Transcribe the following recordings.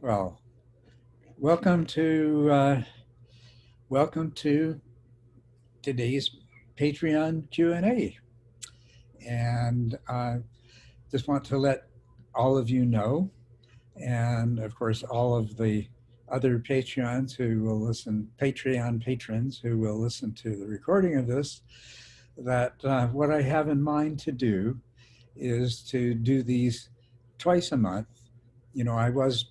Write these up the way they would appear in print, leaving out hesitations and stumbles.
Well, welcome to today's Patreon Q&A. And just want to let all of you know, and of course all of the other Patreon patrons who will listen to the recording of this, that what I have in mind to do is to do these twice a month. You know, I was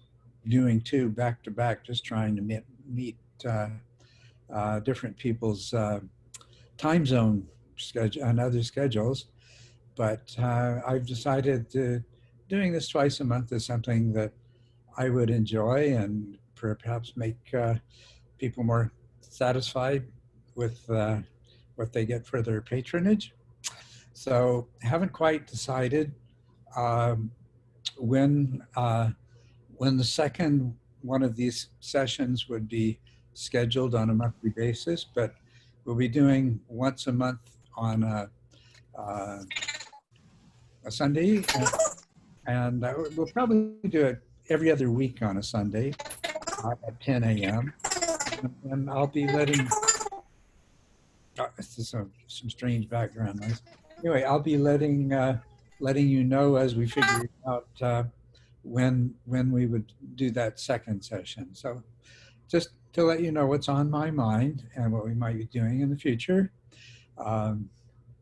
doing two back to back, just trying to meet different people's time zone schedule and other schedules. But I've decided to doing this twice a month is something that I would enjoy and perhaps make people more satisfied with what they get for their patronage. So haven't quite decided um, when the second one of these sessions would be scheduled on a monthly basis, but we'll be doing once a month on uh, a Sunday, and we'll probably do it every other week on a Sunday at 10 a.m. And I'll be letting, this is some strange background noise. Anyway, I'll be letting you know as we figure out when we would do that second session. So just to let you know what's on my mind and what we might be doing in the future.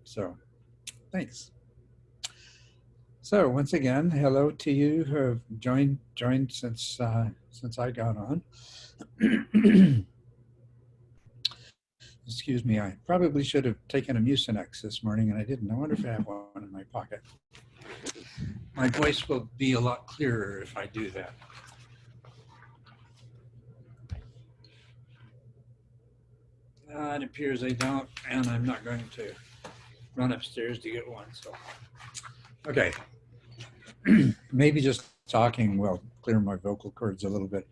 So thanks. So once again, hello to you who have joined since I got on. Excuse me, I probably should have taken a Mucinex this morning, and I didn't. I wonder if I have one in my pocket. My voice will be a lot clearer if I do that. It appears I don't, and I'm not going to run upstairs to get one. So, okay. Maybe just talking will clear my vocal cords a little bit.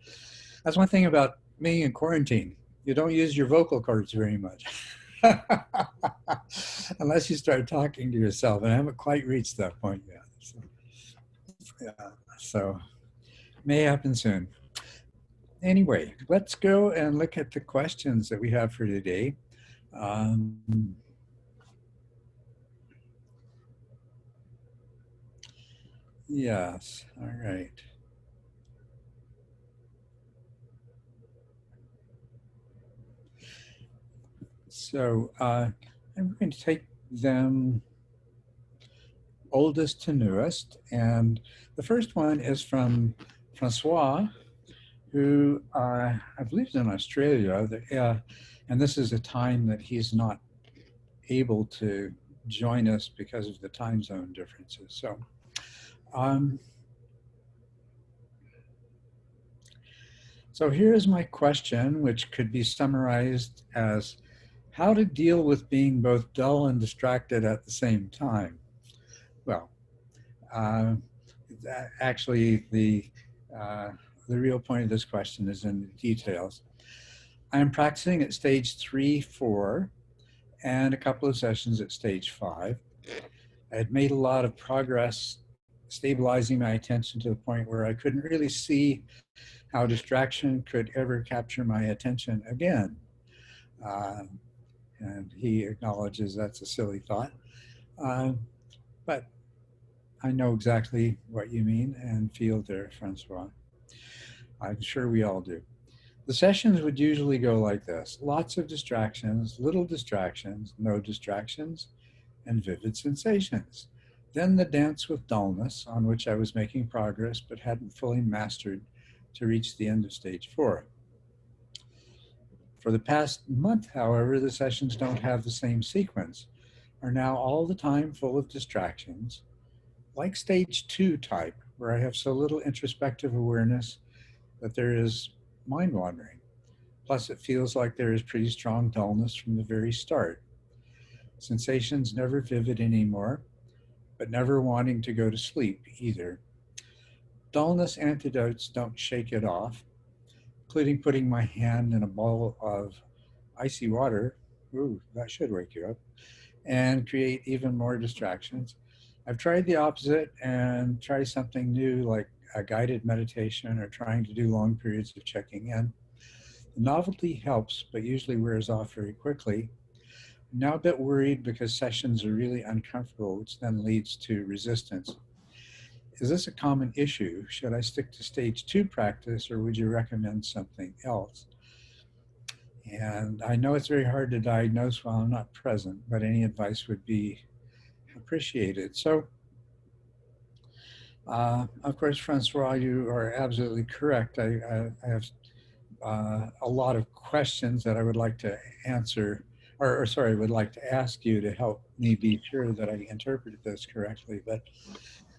That's one thing about being in quarantine. You don't use your vocal cords very much. Unless you start talking to yourself, and I haven't quite reached that point yet. So may happen soon. Anyway, let's go and look at the questions that we have for today. Yes, all right. So I'm going to take them oldest to newest. And the first one is from Francois, who I believe is in Australia. And this is a time that he's not able to join us because of the time zone differences. So here's my question, which could be summarized as how to deal with being both dull and distracted at the same time. Well, actually, the real point of this question is in the details. I am practicing at stage 3, 4, and a couple of sessions at stage 5. I had made a lot of progress stabilizing my attention to the point where I couldn't really see how distraction could ever capture my attention again. And he acknowledges that's a silly thought. But I know exactly what you mean and feel there, Francois. I'm sure we all do. The sessions would usually go like this: lots of distractions, little distractions, no distractions, and vivid sensations. Then the dance with dullness, on which I was making progress but hadn't fully mastered to reach the end of stage 4. For the past month, however, the sessions don't have the same sequence, are now all the time full of distractions, like stage 2 type, where I have so little introspective awareness that there is mind wandering. Plus, it feels like there is pretty strong dullness from the very start. Sensations never vivid anymore, but never wanting to go to sleep either. Dullness antidotes don't shake it off, including putting my hand in a bowl of icy water. Ooh, that should wake you up. And create even more distractions. I've tried the opposite and try something new like a guided meditation or trying to do long periods of checking in. The novelty helps, but usually wears off very quickly. I'm now a bit worried because sessions are really uncomfortable, which then leads to resistance. Is this a common issue? Should I stick to stage 2 practice, or would you recommend something else? And I know it's very hard to diagnose while I'm not present, but any advice would be appreciated. So, of course, Francois, you are absolutely correct. I have a lot of questions that I would like to answer, or sorry, would like to ask you to help me be sure that I interpreted this correctly. But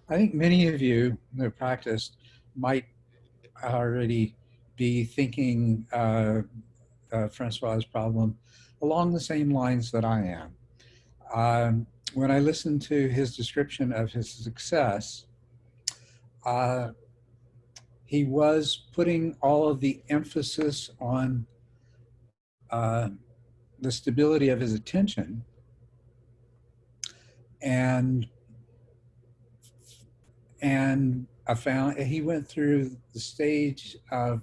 I think many of you who have practiced might already be thinking Francois's problem along the same lines that I am. When I listened to his description of his success, he was putting all of the emphasis on the stability of his attention, and I found he went through the stage of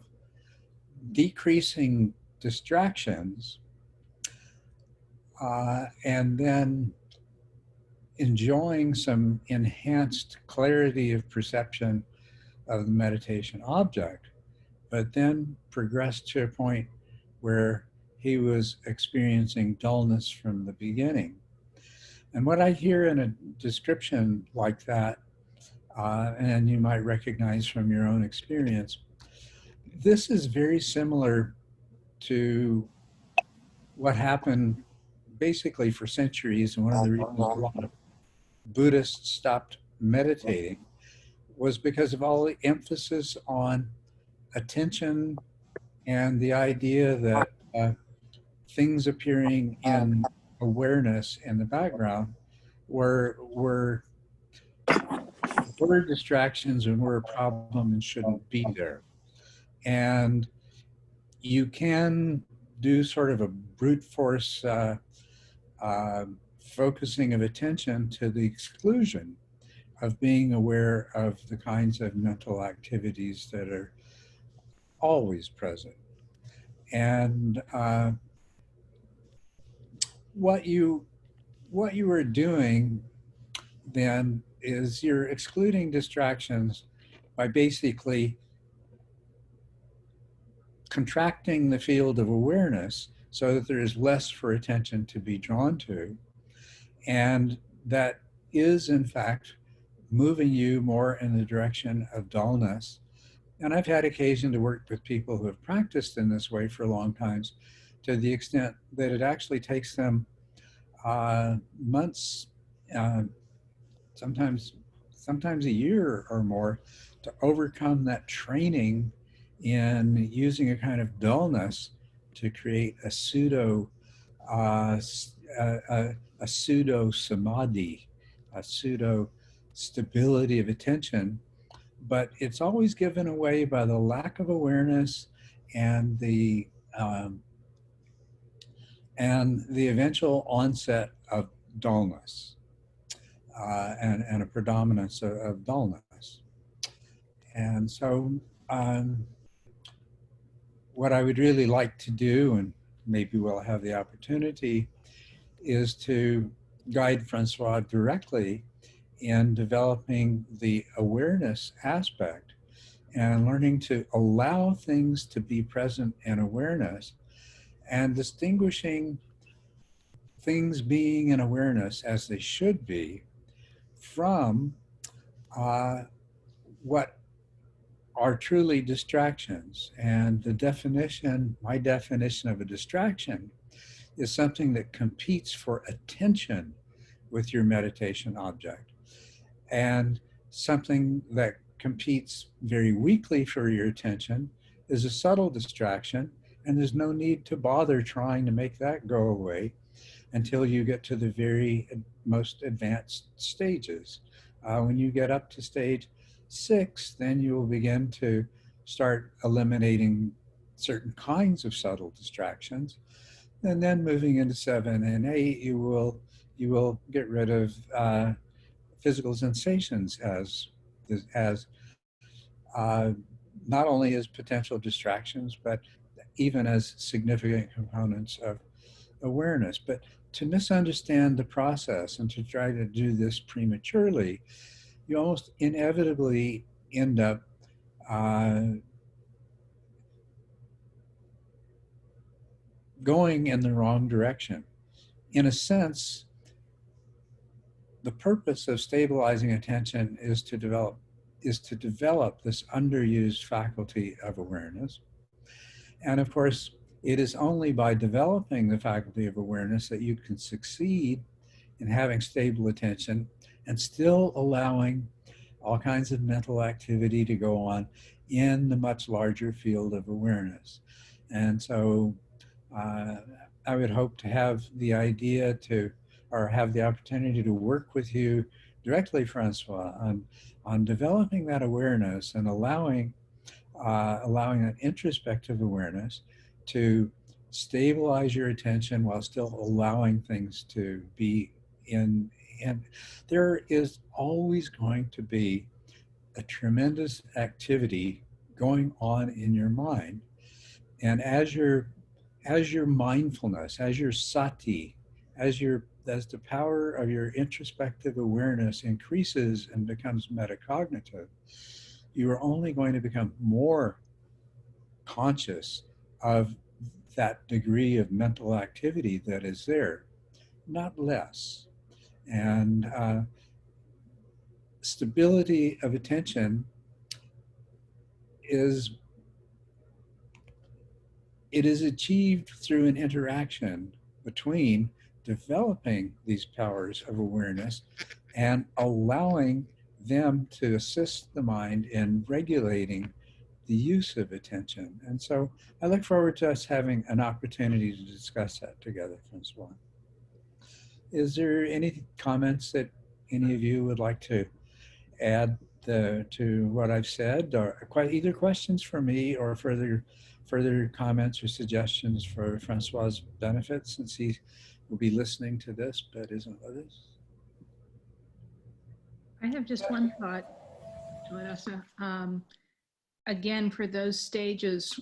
decreasing distractions and then enjoying some enhanced clarity of perception of the meditation object, but then progressed to a point where he was experiencing dullness from the beginning. And what I hear in a description like that, and you might recognize from your own experience, this is very similar to what happened basically for centuries. And one of the reasons a lot of Buddhists stopped meditating was because of all the emphasis on attention and the idea that things appearing in awareness in the background were distractions and were a problem and shouldn't be there. And you can do sort of a brute force focusing of attention to the exclusion of being aware of the kinds of mental activities that are always present. And what you are doing then is you're excluding distractions by basically contracting the field of awareness so that there is less for attention to be drawn to. And that is, in fact, moving you more in the direction of dullness. And I've had occasion to work with people who have practiced in this way for long times, to the extent that it actually takes them months, sometimes a year or more, to overcome that training in using a kind of dullness to create a pseudo samadhi, a pseudo stability of attention. But it's always given away by the lack of awareness and the eventual onset of dullness and a predominance of dullness. And so what I would really like to do, and maybe we'll have the opportunity, is to guide Francois directly in developing the awareness aspect and learning to allow things to be present in awareness and distinguishing things being in awareness as they should be from what are truly distractions. And the definition, my definition of a distraction, is something that competes for attention with your meditation object. And something that competes very weakly for your attention is a subtle distraction, and there's no need to bother trying to make that go away until you get to the very most advanced stages. When you get up to stage 6, then you will begin to start eliminating certain kinds of subtle distractions. And then moving into 7 and 8, you will get rid of physical sensations as uh, not only as potential distractions, but even as significant components of awareness. But to misunderstand the process and to try to do this prematurely, you almost inevitably end up going in the wrong direction. In a sense, the purpose of stabilizing attention is to develop this underused faculty of awareness. And of course, it is only by developing the faculty of awareness that you can succeed in having stable attention and still allowing all kinds of mental activity to go on in the much larger field of awareness. And so I would hope to have the idea to, or have the opportunity to work with you directly, Francois, on developing that awareness and allowing that introspective awareness to stabilize your attention while still allowing things to be in. And there is always going to be a tremendous activity going on in your mind. And as your mindfulness, as your sati, as the power of your introspective awareness increases and becomes metacognitive, you are only going to become more conscious of that degree of mental activity that is there, not less. And stability of attention is achieved through an interaction between developing these powers of awareness and allowing them to assist the mind in regulating the use of attention. And so I look forward to us having an opportunity to discuss that together, Francois. Is there any comments that any of you would like to add to what I've said, or either questions for me or further comments or suggestions for Francois's benefit, since he will be listening to this but isn't with us? I have just one thought, Culadasa. Again, for those stages,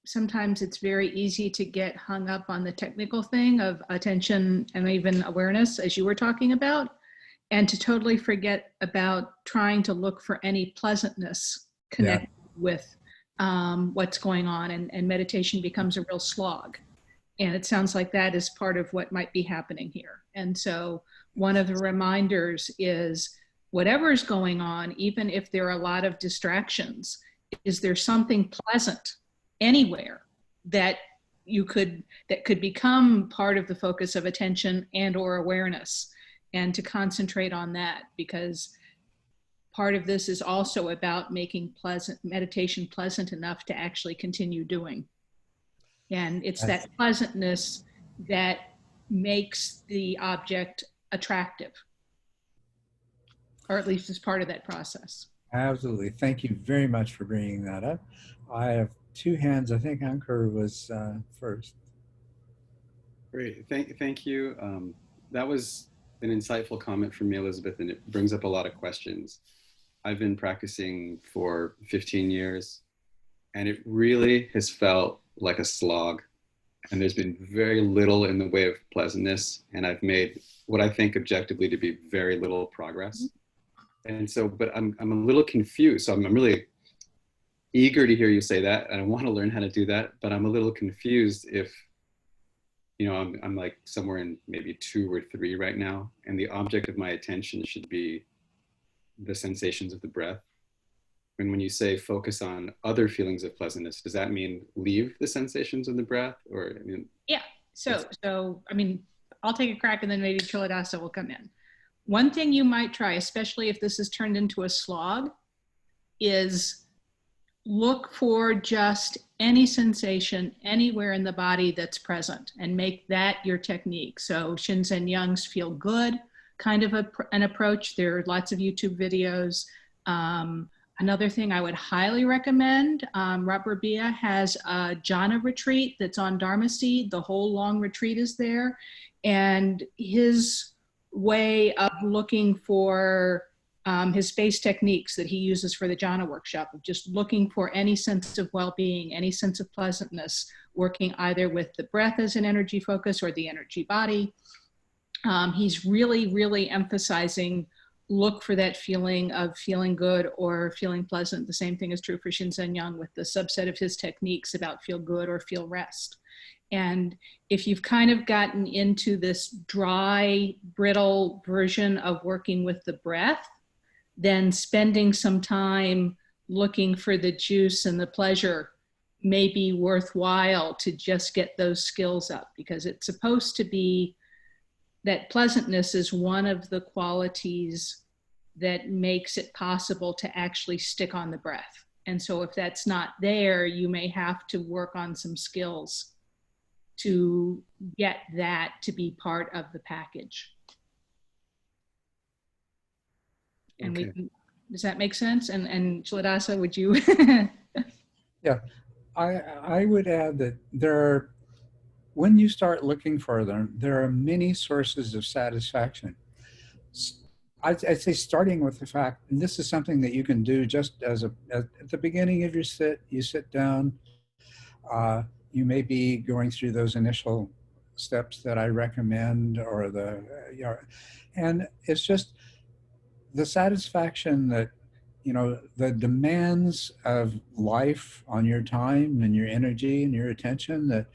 sometimes it's very easy to get hung up on the technical thing of attention and even awareness, as you were talking about, and to totally forget about trying to look for any pleasantness connected with what's going on, and meditation becomes a real slog. And it sounds like that is part of what might be happening here. And so one of the reminders is, whatever is going on, even if there are a lot of distractions, is there something pleasant anywhere that could become part of the focus of attention and or awareness, and to concentrate on that, because part of this is also about making meditation pleasant enough to actually continue doing. And it's that pleasantness that makes the object attractive, or at least is part of that process. Absolutely. Thank you very much for bringing that up. I have two hands. I think Ankur was first. Great. Thank you. That was an insightful comment from me, Elizabeth, and it brings up a lot of questions. I've been practicing for 15 years, and it really has felt like a slog. And there's been very little in the way of pleasantness, and I've made what I think objectively to be very little progress. And so, but I'm a little confused. So I'm really eager to hear you say that, and I want to learn how to do that, but I'm a little confused if, you know, I'm like somewhere in maybe 2 or 3 right now, and the object of my attention should be the sensations of the breath. And when you say focus on other feelings of pleasantness, does that mean leave the sensations of the breath? Or I mean, yeah. So I mean, I'll take a crack, and then maybe Culadasa will come in. One thing you might try, especially if this is turned into a slog, is look for just any sensation anywhere in the body that's present, and make that your technique. So Shinzen Young's Feel Good kind of an approach. There are lots of YouTube videos. Another thing I would highly recommend, Robert Bia has a Jhana Retreat that's on Dharma Seed. The whole long retreat is there. And his way of looking for his space techniques that he uses for the jhana workshop, of just looking for any sense of well-being, any sense of pleasantness, working either with the breath as an energy focus or the energy body. He's really, really emphasizing look for that feeling of feeling good or feeling pleasant. The same thing is true for Shinzen Young with the subset of his techniques about feel good or feel rest. And if you've kind of gotten into this dry, brittle version of working with the breath, then spending some time looking for the juice and the pleasure may be worthwhile to just get those skills up, because it's supposed to be that pleasantness is one of the qualities that makes it possible to actually stick on the breath. And so if that's not there, you may have to work on some skills to get that to be part of the package. And Okay. does that make sense? And Culadasa, would you? Yeah, I would add that when you start looking for them, there are many sources of satisfaction. I'd say starting with the fact, and this is something that you can do just at the beginning of your sit, you sit down, you may be going through those initial steps that I recommend, or and it's just the satisfaction that, the demands of life on your time and your energy and your attention, that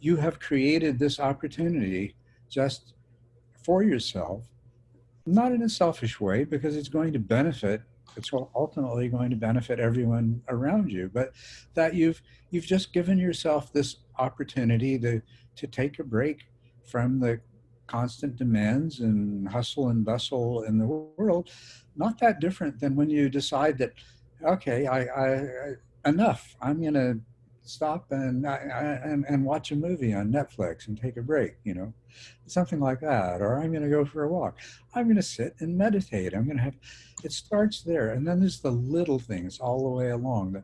you have created this opportunity just for yourself, not in a selfish way, because it's ultimately going to benefit everyone around you, but that you've just given yourself this opportunity to take a break from the constant demands and hustle and bustle in the world. Not that different than when you decide that, okay, I enough, I'm going to stop and watch a movie on Netflix and take a break, something like that. Or I'm going to go for a walk. I'm going to sit and meditate. It starts there. And then there's the little things all the way along. That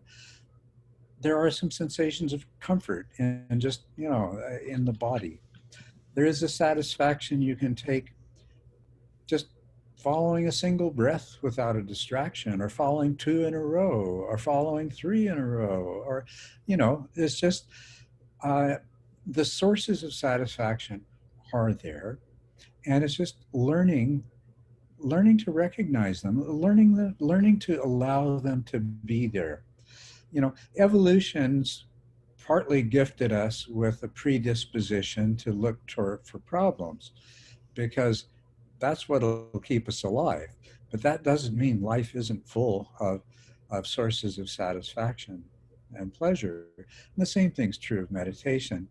there are some sensations of comfort and just, in the body. There is a satisfaction you can take just following a single breath without a distraction, or following 2 in a row, or following 3 in a row, or, it's just the sources of satisfaction are there. And it's just learning to recognize them, learning to allow them to be there. Evolution's partly gifted us with a predisposition to look for problems, because that's what'll keep us alive. But that doesn't mean life isn't full of sources of satisfaction and pleasure. And the same thing's true of meditation.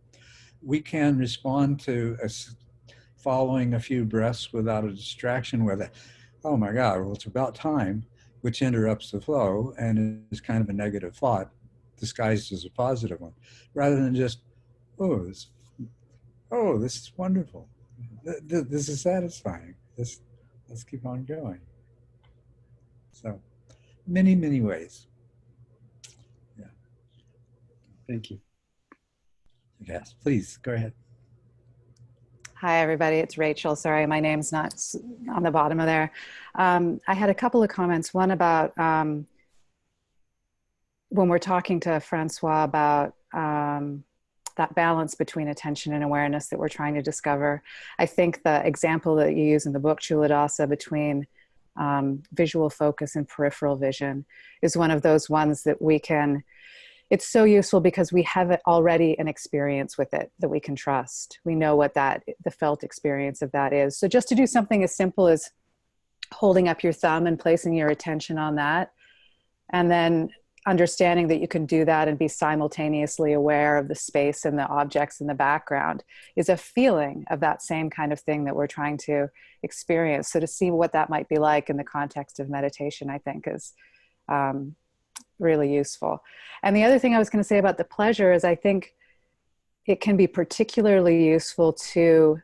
We can respond to following a few breaths without a distraction with oh my God, well, it's about time, which interrupts the flow and is kind of a negative thought disguised as a positive one, rather than just, this is wonderful. This is satisfying. Let's keep on going. So, many, many ways. Yeah. Thank you. Yes, please, go ahead. Hi, everybody. It's Rachel. Sorry, my name's not on the bottom of there. I had a couple of comments. One about when we're talking to Francois about that balance between attention and awareness that we're trying to discover. I think the example that you use in the book, Culadasa, between visual focus and peripheral vision is one of those ones that it's so useful because we have it already an experience with it that we can trust. We know what the felt experience of that is. So just to do something as simple as holding up your thumb and placing your attention on that, and then understanding that you can do that and be simultaneously aware of the space and the objects in the background is a feeling of that same kind of thing that we're trying to experience. So to see what that might be like in the context of meditation, I think is really useful. And the other thing I was going to say about the pleasure is I think it can be particularly useful to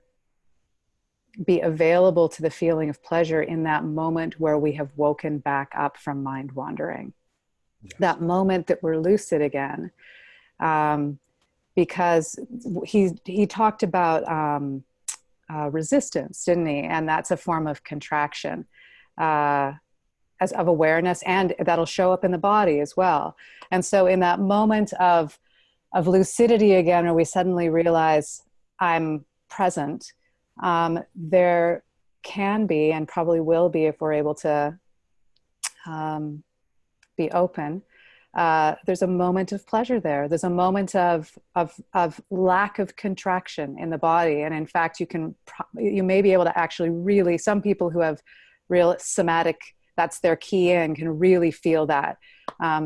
be available to the feeling of pleasure in that moment where we have woken back up from mind wandering. Yes. That moment that we're lucid again. Because he talked about resistance, didn't he? And that's a form of contraction. as of awareness, and that'll show up in the body as well. And so in that moment of lucidity again, where we suddenly realize I'm present, there can be, and probably will be if we're able to be open, there's a moment of pleasure there. There's a moment of lack of contraction in the body. And in fact, you may be able to actually really, some people who have real somatic, that's their key in, can really feel that.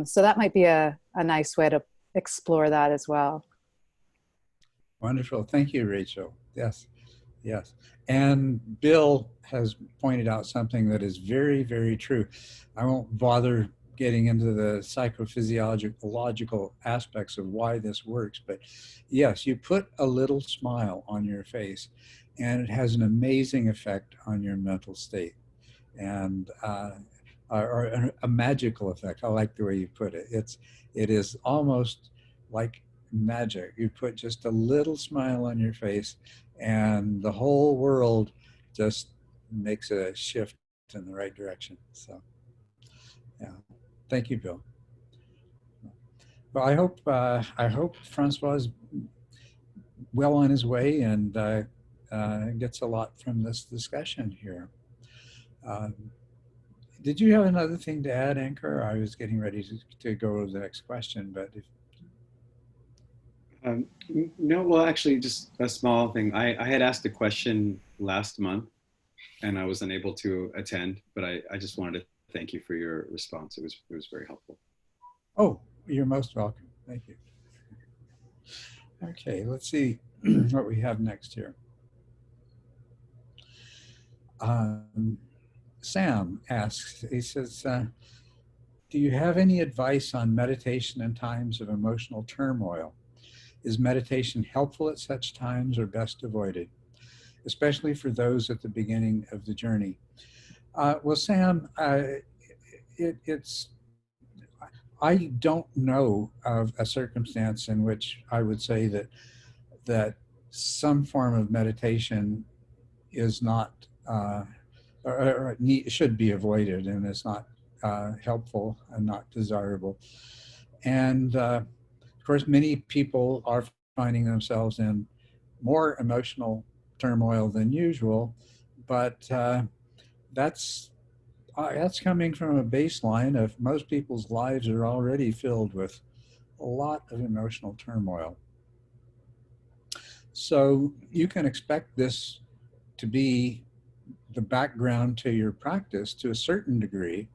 So that might be a nice way to explore that as well. Wonderful. Thank you, Rachel. Yes, yes. And Bill has pointed out something that is very, very true. I won't bother getting into the psychophysiological aspects of why this works, but yes, you put a little smile on your face and it has an amazing effect on your mental state, and or a magical effect. I like the way you put it. It is almost like magic. You put just a little smile on your face and the whole world just makes a shift in the right direction. So yeah, thank you, Bill. Well, I hope Francois is well on his way and gets a lot from this discussion here. Did you have another thing to add, Anchor? I was getting ready to go to the next question, but if... No, well, actually, just a small thing. I had asked a question last month and I was unable to attend, but I just wanted to thank you for your response. It was very helpful. Oh, you're most welcome. Thank you. Okay, let's see what we have next here. Sam asks, he says, do you have any advice on meditation in times of emotional turmoil? Is meditation helpful at such times or best avoided, especially for those at the beginning of the journey? Well, Sam, I don't know of a circumstance in which I would say that some form of meditation is not or should be avoided and is not helpful and not desirable. And of course, many people are finding themselves in more emotional turmoil than usual, but that's coming from a baseline of most people's lives are already filled with a lot of emotional turmoil. So you can expect this to be the background to your practice to a certain degree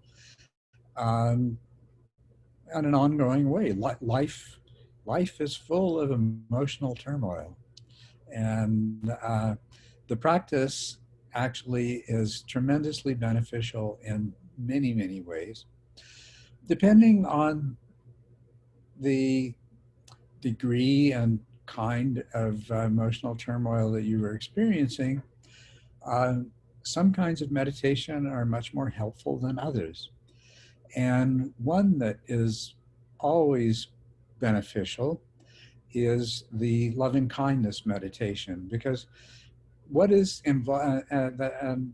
in an ongoing way. Life is full of emotional turmoil, and the practice actually is tremendously beneficial in many, many ways. Depending on the degree and kind of emotional turmoil that you were experiencing, some kinds of meditation are much more helpful than others. And one that is always beneficial is the loving kindness meditation, because what is involved, I'm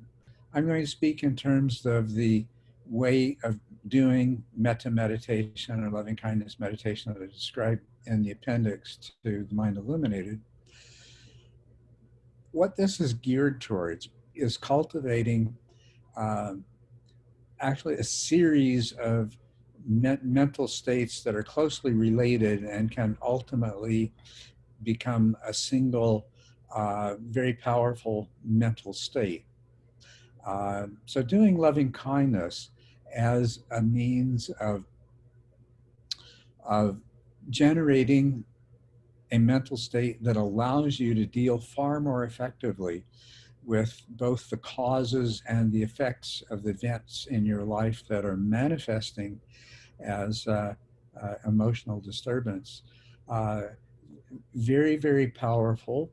going to speak in terms of the way of doing metta meditation or loving kindness meditation that I described in the appendix to The Mind Illuminated. What this is geared towards is cultivating actually a series of mental states that are closely related and can ultimately become a single very powerful mental state. So doing loving kindness as a means of generating a mental state that allows you to deal far more effectively with both the causes and the effects of the events in your life that are manifesting as emotional disturbance. Very, very powerful.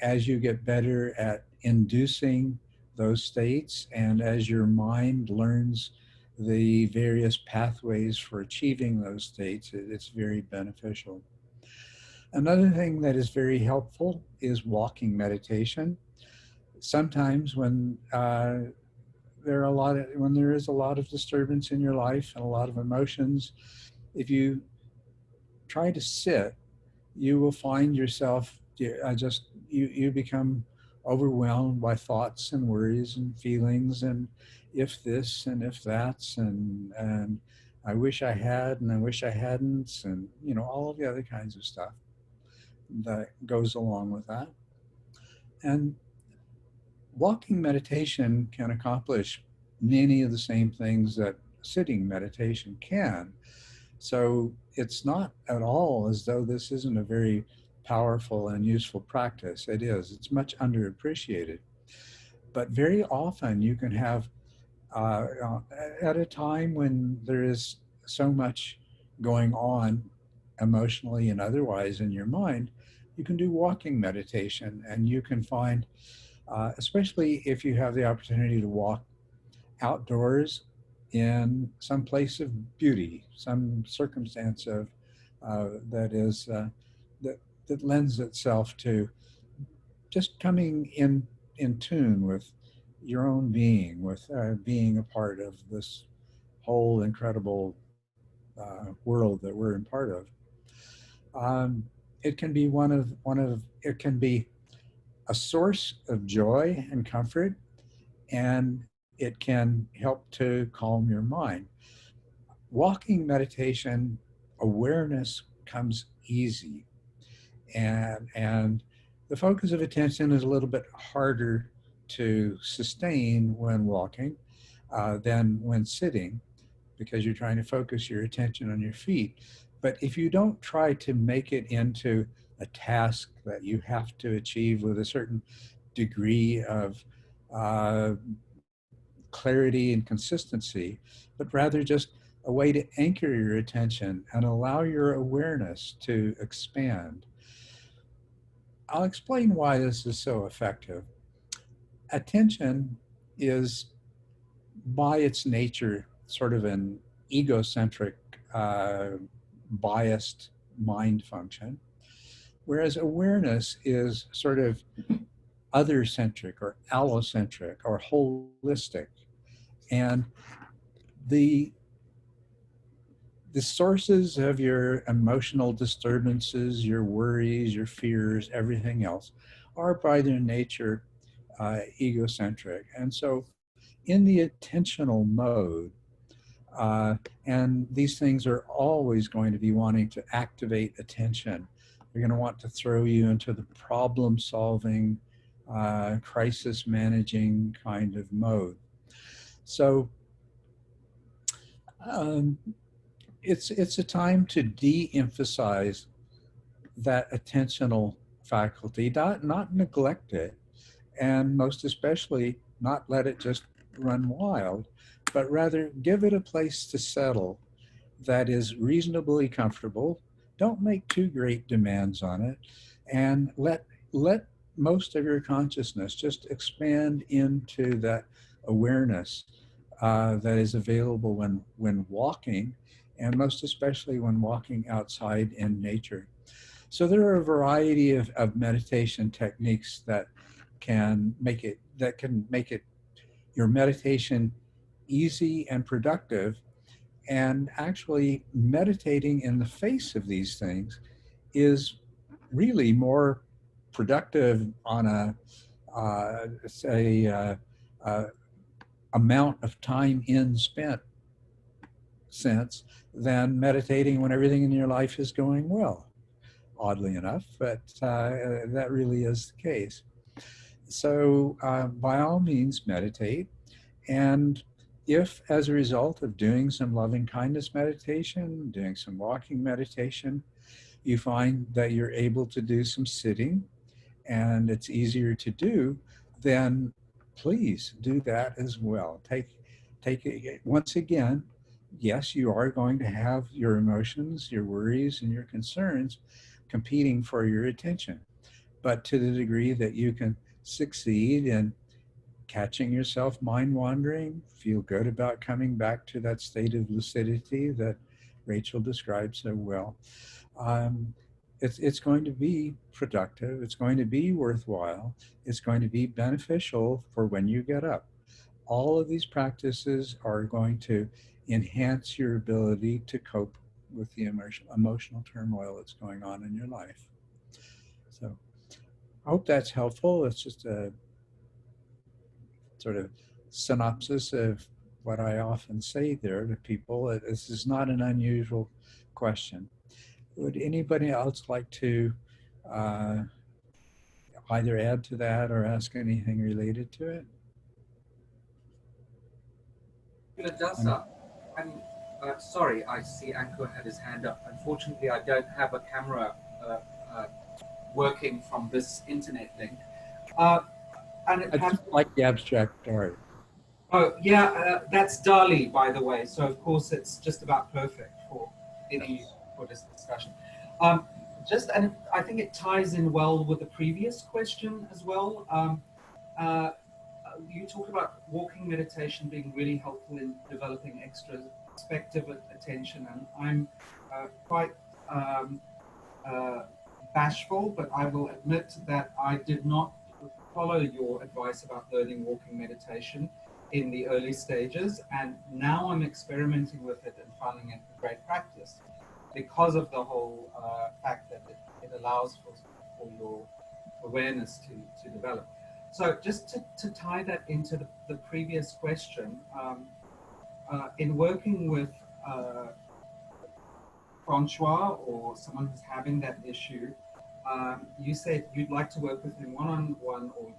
As you get better at inducing those states and as your mind learns the various pathways for achieving those states, it's very beneficial. Another thing that is very helpful is walking meditation. Sometimes when there are a lot of, when there is a lot of disturbance in your life and a lot of emotions, if you try to sit, you will find yourself you become overwhelmed by thoughts and worries and feelings and if this and if that's and I wish I had and I wish I hadn't, and all of the other kinds of stuff that goes along with that. And walking meditation can accomplish many of the same things that sitting meditation can. So it's not at all as though this isn't a very powerful and useful practice. It is. It's much underappreciated. But very often you can have, at a time when there is so much going on emotionally and otherwise in your mind, you can do walking meditation, and you can find, especially if you have the opportunity to walk outdoors in some place of beauty, some circumstance of that is that lends itself to just coming in tune with your own being, with being a part of this whole incredible world that we're in part of. It can be it can be a source of joy and comfort, and it can help to calm your mind. Walking meditation, awareness comes easy, and the focus of attention is a little bit harder to sustain when walking than when sitting, because you're trying to focus your attention on your feet. But if you don't try to make it into a task that you have to achieve with a certain degree of clarity and consistency, but rather just a way to anchor your attention and allow your awareness to expand. I'll explain why this is so effective. Attention is, by its nature, sort of an egocentric, biased mind function, whereas awareness is sort of other-centric or allocentric or holistic. And the sources of your emotional disturbances, your worries, your fears, everything else, are by their nature egocentric. And so in the attentional mode, and these things are always going to be wanting to activate attention. They're going to want to throw you into the problem-solving, crisis managing kind of mode. So it's a time to de-emphasize that attentional faculty, not neglect it, and most especially not let it just run wild, but rather give it a place to settle that is reasonably comfortable. Don't make too great demands on it, and let most of your consciousness just expand into that awareness that is available when walking, and most especially when walking outside in nature. So there are a variety of meditation techniques that can make it your meditation easy and productive. And actually meditating in the face of these things is really more productive on a amount of time spent sense than meditating when everything in your life is going well, oddly enough, but that really is the case. So by all means meditate, and if as a result of doing some loving kindness meditation, doing some walking meditation, you find that you're able to do some sitting and it's easier to do, then please do that as well. Take it. Once again, yes, you are going to have your emotions, your worries, and your concerns competing for your attention. But to the degree that you can succeed in catching yourself mind wandering, feel good about coming back to that state of lucidity that Rachel describes so well, it's going to be productive, it's going to be worthwhile, it's going to be beneficial for when you get up. all of these practices are going to enhance your ability to cope with the emotional turmoil that's going on in your life. So I hope that's helpful. It's just a sort of synopsis of what I often say there to people. This is not an unusual question. Would anybody else like to either add to that or ask anything related to it? Culadasa, sorry, I see Anko had his hand up. Unfortunately, I don't have a camera working from this internet link. And it I just like the abstract art. Oh, yeah, that's Dali, by the way. So, of course, it's just about perfect for this discussion. And I think it ties in well with the previous question as well. You talked about walking meditation being really helpful in developing extra perspective attention, and I'm quite bashful, but I will admit that I did not follow your advice about learning walking meditation in the early stages, and now I'm experimenting with it and finding it a great practice because of the whole fact that it allows for your awareness to develop. So just to tie that into the previous question, in working with Francois or someone who's having that issue, you said you'd like to work with him one-on-one, or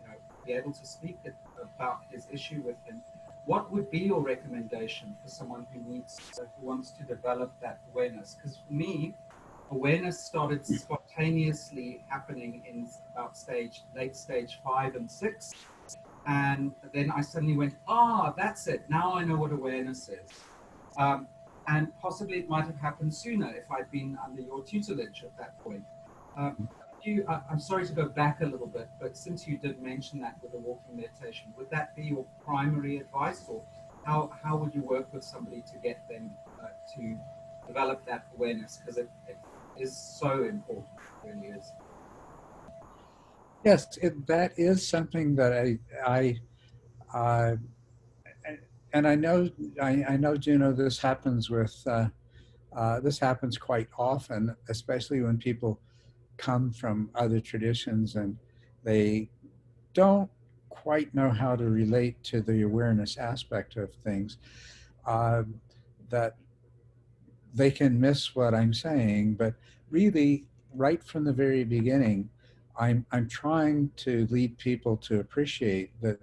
be able to speak about his issue with him. What would be your recommendation for someone who wants to develop that awareness? Because for me, awareness started spontaneously happening in about late stage 5 and 6. And then I suddenly went, that's it. Now I know what awareness is. And possibly it might have happened sooner if I'd been under your tutelage at that point. I'm sorry to go back a little bit, but since you did mention that with the walking meditation, would that be your primary advice, or how would you work with somebody to get them to develop that awareness? Because it is so important, it really is. Yes, that is something that and I know, Juno, this happens quite often, especially when people come from other traditions and they don't quite know how to relate to the awareness aspect of things, that they can miss what I'm saying. But really, right from the very beginning, I'm trying to lead people to appreciate that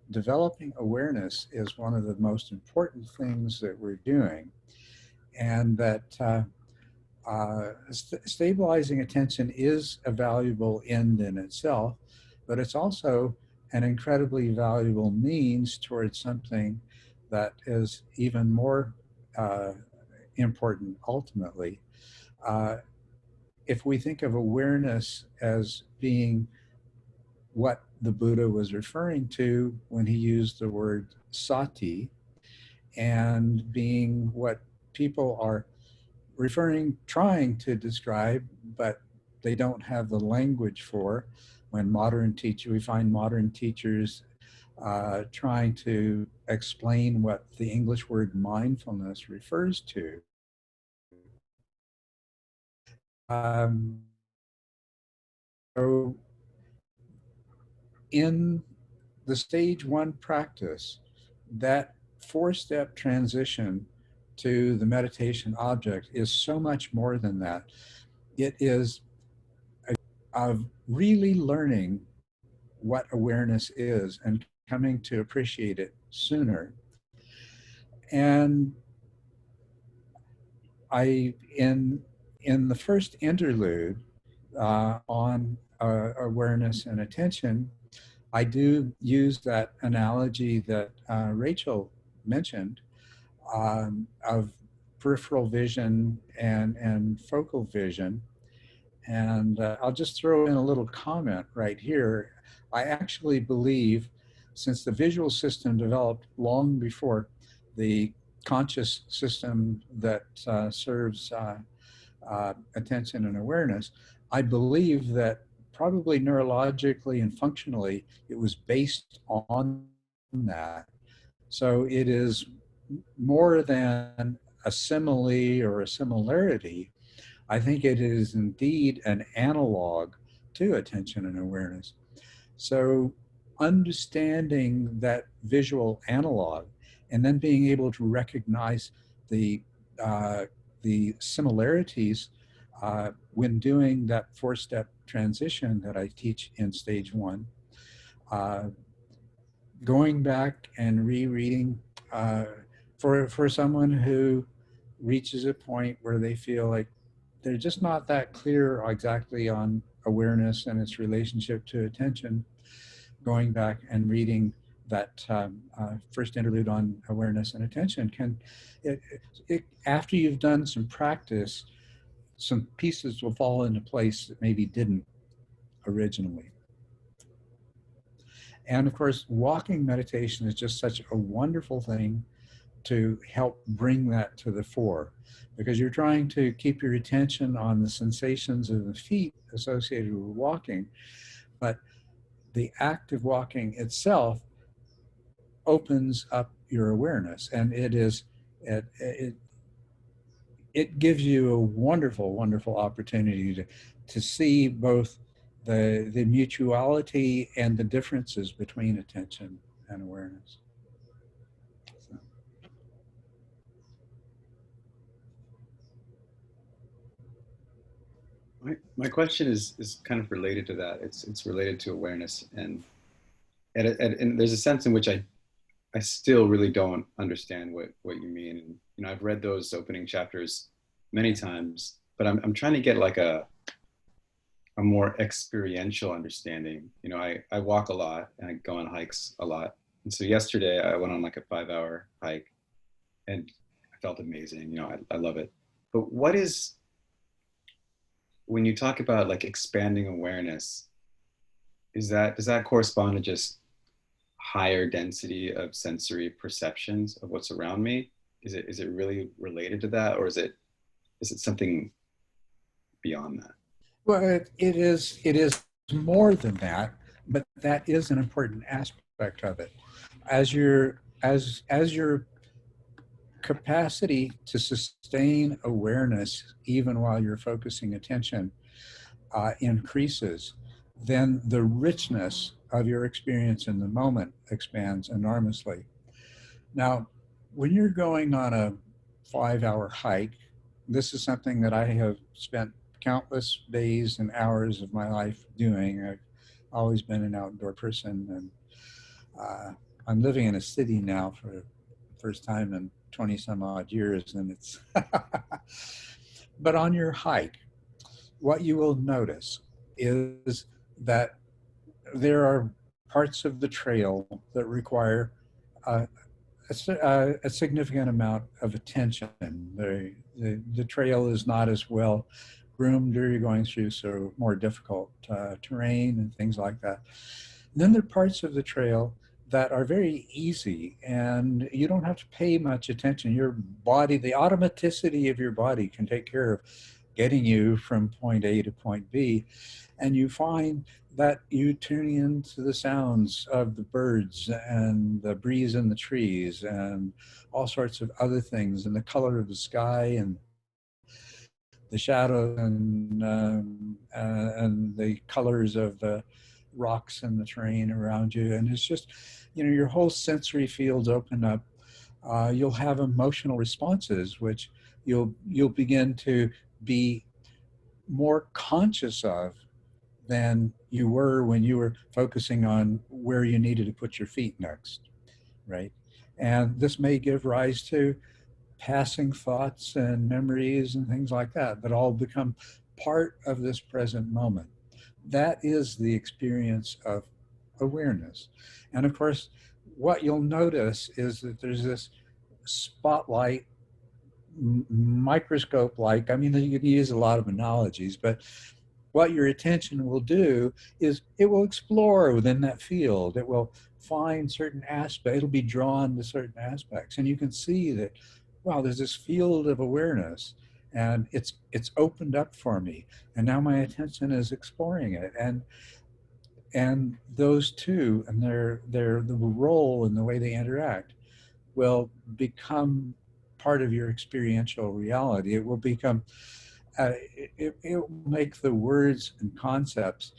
developing awareness is one of the most important things that we're doing, and that stabilizing attention is a valuable end in itself, but it's also an incredibly valuable means towards something that is even more important ultimately. If we think of awareness as being what the Buddha was referring to when he used the word sati, and being what people are trying to describe, but they don't have the language for, when we find modern teachers trying to explain what the English word mindfulness refers to. So in the stage 1 practice, that 4-step transition to the meditation object is so much more than that. It is of really learning what awareness is and coming to appreciate it sooner. And in the first interlude on awareness and attention, I do use that analogy that Rachel mentioned of peripheral vision and focal vision. And I'll just throw in a little comment right here. I actually believe, since the visual system developed long before the conscious system that serves attention and awareness, I believe that probably neurologically and functionally, it was based on that. So it is more than a simile or a similarity. I think it is indeed an analog to attention and awareness. So understanding that visual analog and then being able to recognize the similarities when doing that four-step transition that I teach in stage one, going back and rereading for someone who reaches a point where they feel like they're just not that clear exactly on awareness and its relationship to attention, going back and reading that first interlude on awareness and attention can, after you've done some practice, some pieces will fall into place that maybe didn't originally. And of course, walking meditation is just such a wonderful thing to help bring that to the fore, because you're trying to keep your attention on the sensations of the feet associated with walking, but the act of walking itself opens up your awareness, and it gives you a wonderful, wonderful opportunity to see both the mutuality and the differences between attention and awareness. So. My question is kind of related to that. It's related to awareness, and there's a sense in which I still really don't understand what you mean. And you know, I've read those opening chapters many times, but I'm trying to get like a more experiential understanding. You know, I walk a lot and I go on hikes a lot. And so yesterday I went on like a 5-hour hike and I felt amazing. You know, I love it. But what is, when you talk about like expanding awareness, does that correspond to just higher density of sensory perceptions of what's around me? Is it really related to that, or is it something beyond that? Well, it is more than that, but that is an important aspect of it. As your capacity to sustain awareness, even while you're focusing attention, increases, then the richness of your experience in the moment expands enormously. Now, when you're going on a 5-hour hike, this is something that I have spent countless days and hours of my life doing. I've always been an outdoor person, and I'm living in a city now for the first time in 20 some odd years, and it's but on your hike, what you will notice is that there are parts of the trail that require a significant amount of attention. The trail is not as well groomed, or you're going through so more difficult terrain and things like that. And then there are parts of the trail that are very easy and you don't have to pay much attention. Your body, the automaticity of your body can take care of getting you from point A to point B. And you find that you tune into the sounds of the birds and the breeze in the trees and all sorts of other things, and the color of the sky and the shadow and the colors of the rocks and the terrain around you. And it's just, you know, your whole sensory fields open up. You'll have emotional responses, which you'll begin to be more conscious of than you were when you were focusing on where you needed to put your feet next, right? And this may give rise to passing thoughts and memories and things like that all become part of this present moment. That is the experience of awareness. And of course, what you'll notice is that there's this spotlight, microscope-like, I mean, you can use a lot of analogies, but what your attention will do is it will explore within that field. It will find certain aspects. It'll be drawn to certain aspects. And you can see that, wow, there's this field of awareness and it's opened up for me. And now my attention is exploring it. And And those two and the role and the way they interact will become part of your experiential reality. It will become, it will make the words and concepts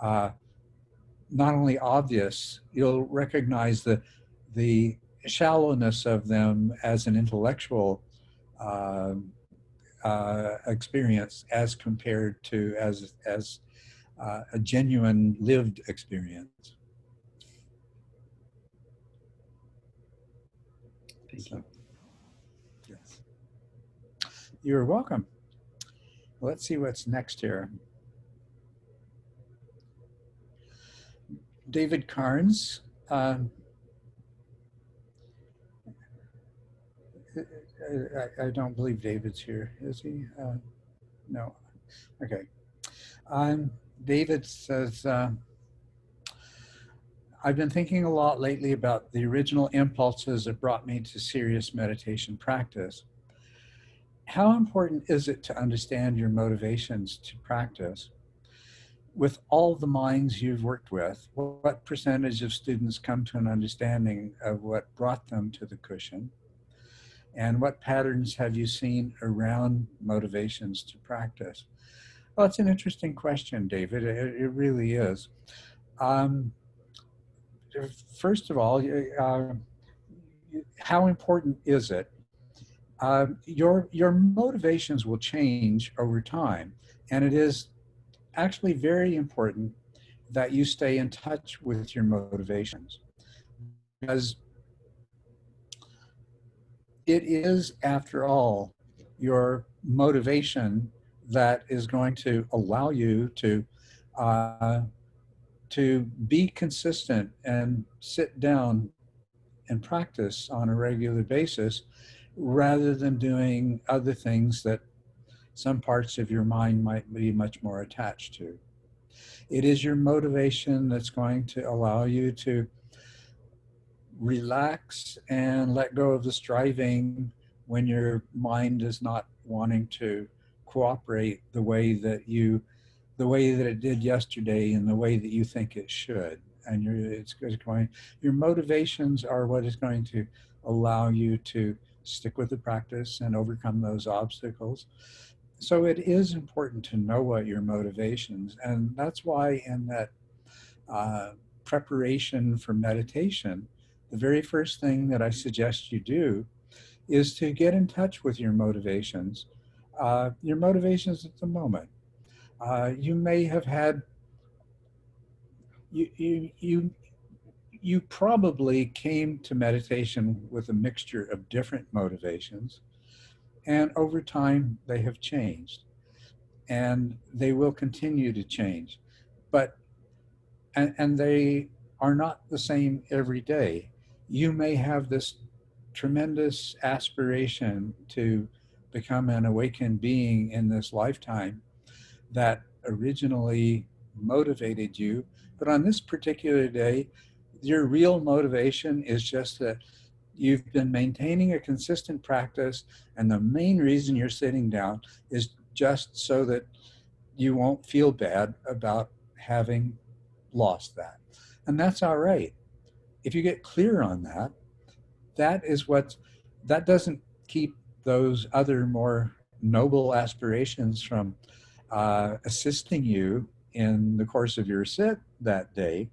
not only obvious, you'll recognize the shallowness of them as an intellectual uh, experience as compared to as a genuine lived experience. Thank you. Yes. You're welcome. Let's see what's next here. David Carnes. I don't believe David's here, is he? No. Okay. David says, I've been thinking a lot lately about the original impulses that brought me to serious meditation practice. How important is it to understand your motivations to practice? With all the minds you've worked with, what percentage of students come to an understanding of what brought them to the cushion? And what patterns have you seen around motivations to practice? Well, it's an interesting question, David. It really is. First of all, how important is it? Your motivations will change over time, and it is actually very important that you stay in touch with your motivations, because it is, after all, your motivation that is going to allow you to be consistent and sit down and practice on a regular basis, rather than doing other things that some parts of your mind might be much more attached to. It is your motivation that's going to allow you to relax and let go of the striving when your mind is not wanting to cooperate the way that it did yesterday and the way that you think it should. And your motivations are what is going to allow you to stick with the practice and overcome those obstacles. So it is important to know what your motivations, and that's why in that preparation for meditation, the very first thing that I suggest you do is to get in touch with your motivations at the moment. You may have had, you probably came to meditation with a mixture of different motivations, and over time they have changed, and they will continue to change. But and they are not the same every day. You may have this tremendous aspiration to become an awakened being in this lifetime that originally motivated you, but on this particular day, your real motivation is just that you've been maintaining a consistent practice, and the main reason you're sitting down is just so that you won't feel bad about having lost that. And that's all right. If you get clear on that, that doesn't keep those other more noble aspirations from assisting you in the course of your sit that day.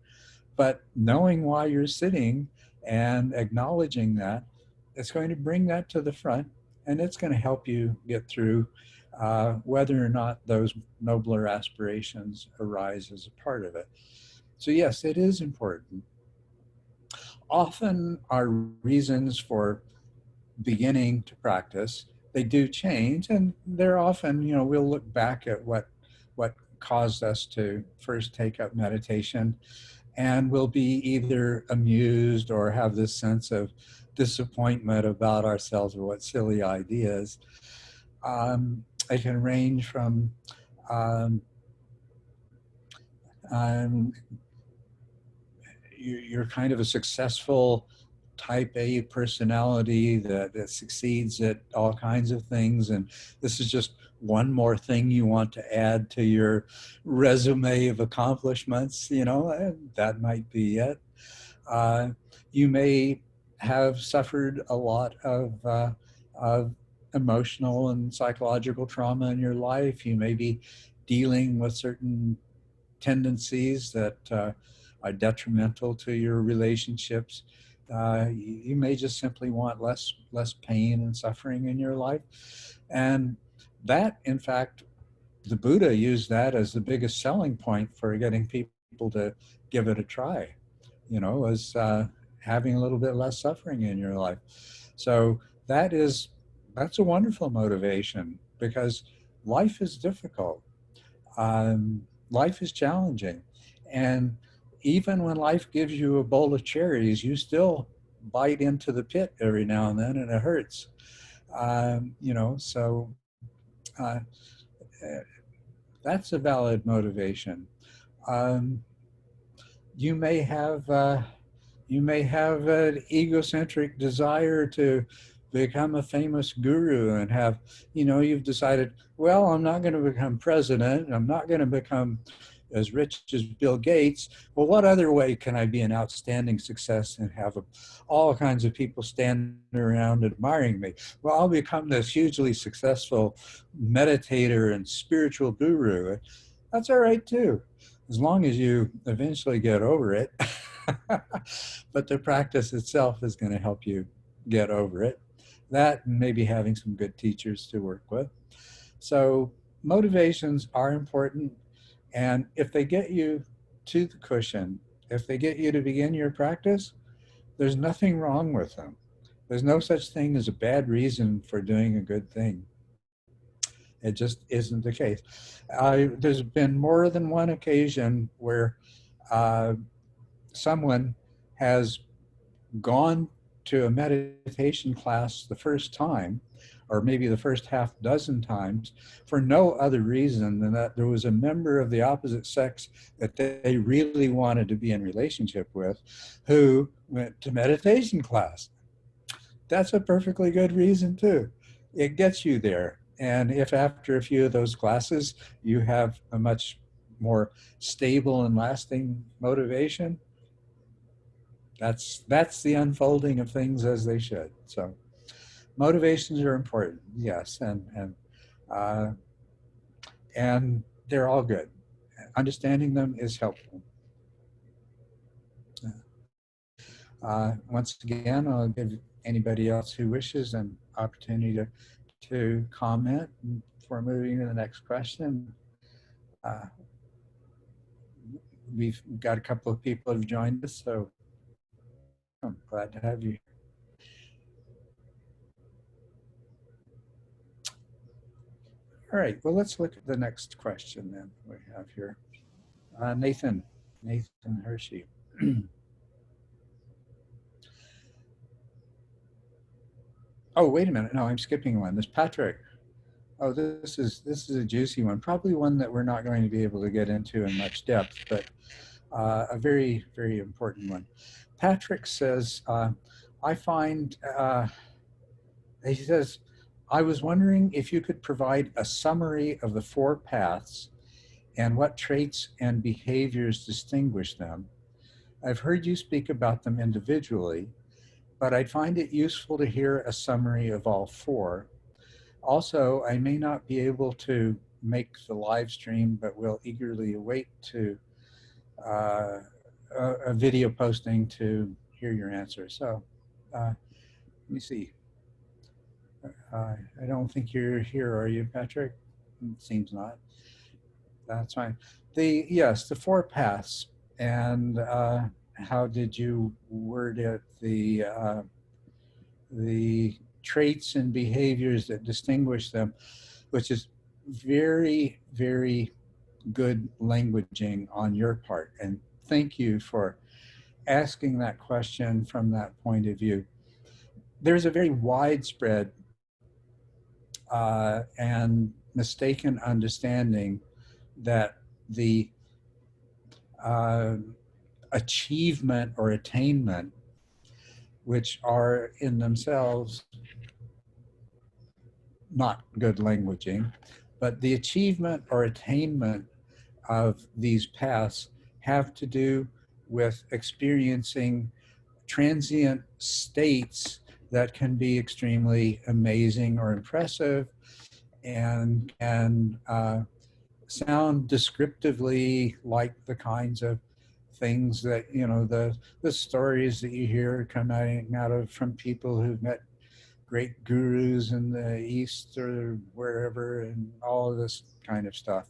But knowing why you're sitting and acknowledging that, it's going to bring that to the front, and it's going to help you get through whether or not those nobler aspirations arise as a part of it. So yes, it is important. Often our reasons for beginning to practice, they do change, and they're often, we'll look back at what caused us to first take up meditation, and we'll be either amused or have this sense of disappointment about ourselves or what silly ideas. It can range from you're kind of a successful type A personality that succeeds at all kinds of things, and this is just one more thing you want to add to your resume of accomplishments, that might be it. You may have suffered a lot of emotional and psychological trauma in your life. You may be dealing with certain tendencies that are detrimental to your relationships. You may just simply want less pain and suffering in your life. And that, in fact, the Buddha used that as the biggest selling point for getting people to give it a try, was having a little bit less suffering in your life. So that's a wonderful motivation, because life is difficult. Life is challenging. And even when life gives you a bowl of cherries, you still bite into the pit every now and then, and it hurts. So that's a valid motivation. You may have an egocentric desire to become a famous guru and have, you've decided, well, I'm not going to become president. I'm not going to become as rich as Bill Gates. Well, what other way can I be an outstanding success and have all kinds of people standing around admiring me? Well, I'll become this hugely successful meditator and spiritual guru. That's all right too, as long as you eventually get over it. But the practice itself is going to help you get over it. That, and maybe having some good teachers to work with. So motivations are important. And if they get you to the cushion, if they get you to begin your practice, there's nothing wrong with them. There's no such thing as a bad reason for doing a good thing. It just isn't the case. There's been more than one occasion where someone has gone to a meditation class the first time, or maybe the first half dozen times, for no other reason than that there was a member of the opposite sex that they really wanted to be in relationship with who went to meditation class. That's a perfectly good reason too. It gets you there. And if after a few of those classes you have a much more stable and lasting motivation, that's the unfolding of things as they should. So motivations are important, yes, and they're all good. Understanding them is helpful. Once again, I'll give anybody else who wishes an opportunity to comment before moving to the next question. We've got a couple of people who have joined us, so I'm glad to have you. All right, well, let's look at the next question then we have here. Nathan Hershey. Oh, wait a minute. No, I'm skipping one. This Patrick. Oh, this is a juicy one. Probably one that we're not going to be able to get into in much depth, but a very, very important one. Patrick says, I find, he says, I was wondering if you could provide a summary of the 4 paths and what traits and behaviors distinguish them. I've heard you speak about them individually, but I'd find it useful to hear a summary of all 4. Also, I may not be able to make the live stream, but will eagerly await to a video posting to hear your answer. So let me see. I don't think you're here, are you, Patrick? It seems not. That's fine. Yes, the 4 paths, and how did you word it? The traits and behaviors that distinguish them, which is very, very good languaging on your part. And thank you for asking that question from that point of view. There's a very widespread and mistaken understanding that the achievement or attainment which are in themselves not good languaging, but the achievement or attainment of these paths have to do with experiencing transient states that can be extremely amazing or impressive and can sound descriptively like the kinds of things that, you know, the stories that you hear coming out of from people who've met great gurus in the East or wherever, and all of this kind of stuff.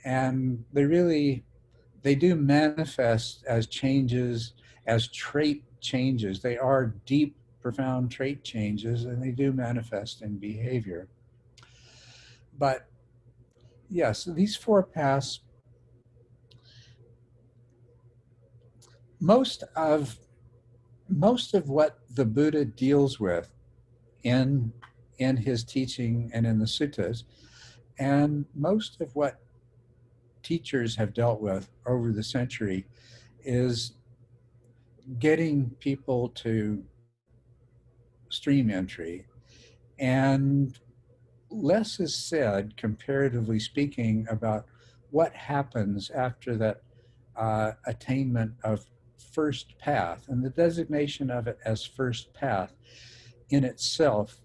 And they do manifest as changes, as trait changes. They are deep, profound trait changes, and they do manifest in behavior. But yes, these four paths, most of what the Buddha deals with in his teaching and in the suttas, and most of what teachers have dealt with over the century, is getting people to stream entry. And less is said, comparatively speaking, about what happens after that attainment of first path. And the designation of it as first path in itself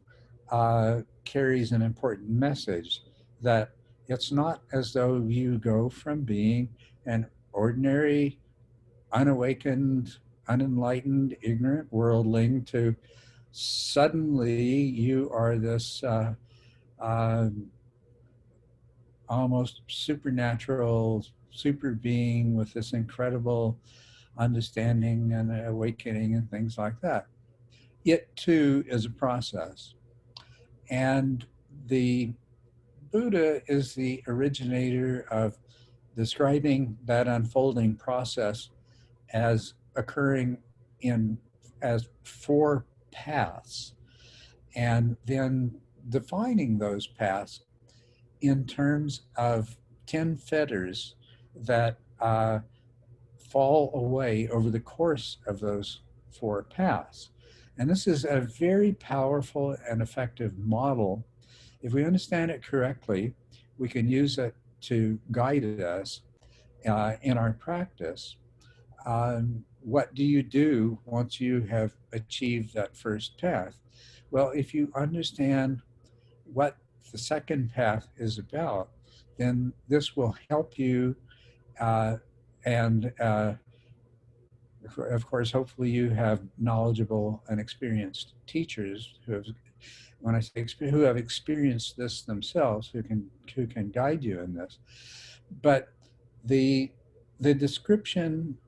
carries an important message, that it's not as though you go from being an ordinary, unawakened, unenlightened, ignorant worldling to suddenly you are this almost supernatural super being with this incredible understanding and awakening and things like that. It too is a process. And the Buddha is the originator of describing that unfolding process as occurring as four paths, and then defining those paths in terms of 10 fetters that fall away over the course of those four paths. And this is a very powerful and effective model. If we understand it correctly, we can use it to guide us in our practice. What do you do once you have achieved that first path? Well, if you understand what the second path is about, then this will help you. And of course, hopefully you have knowledgeable and experienced teachers who have, when I say who have experienced this themselves, who can guide you in this. But the description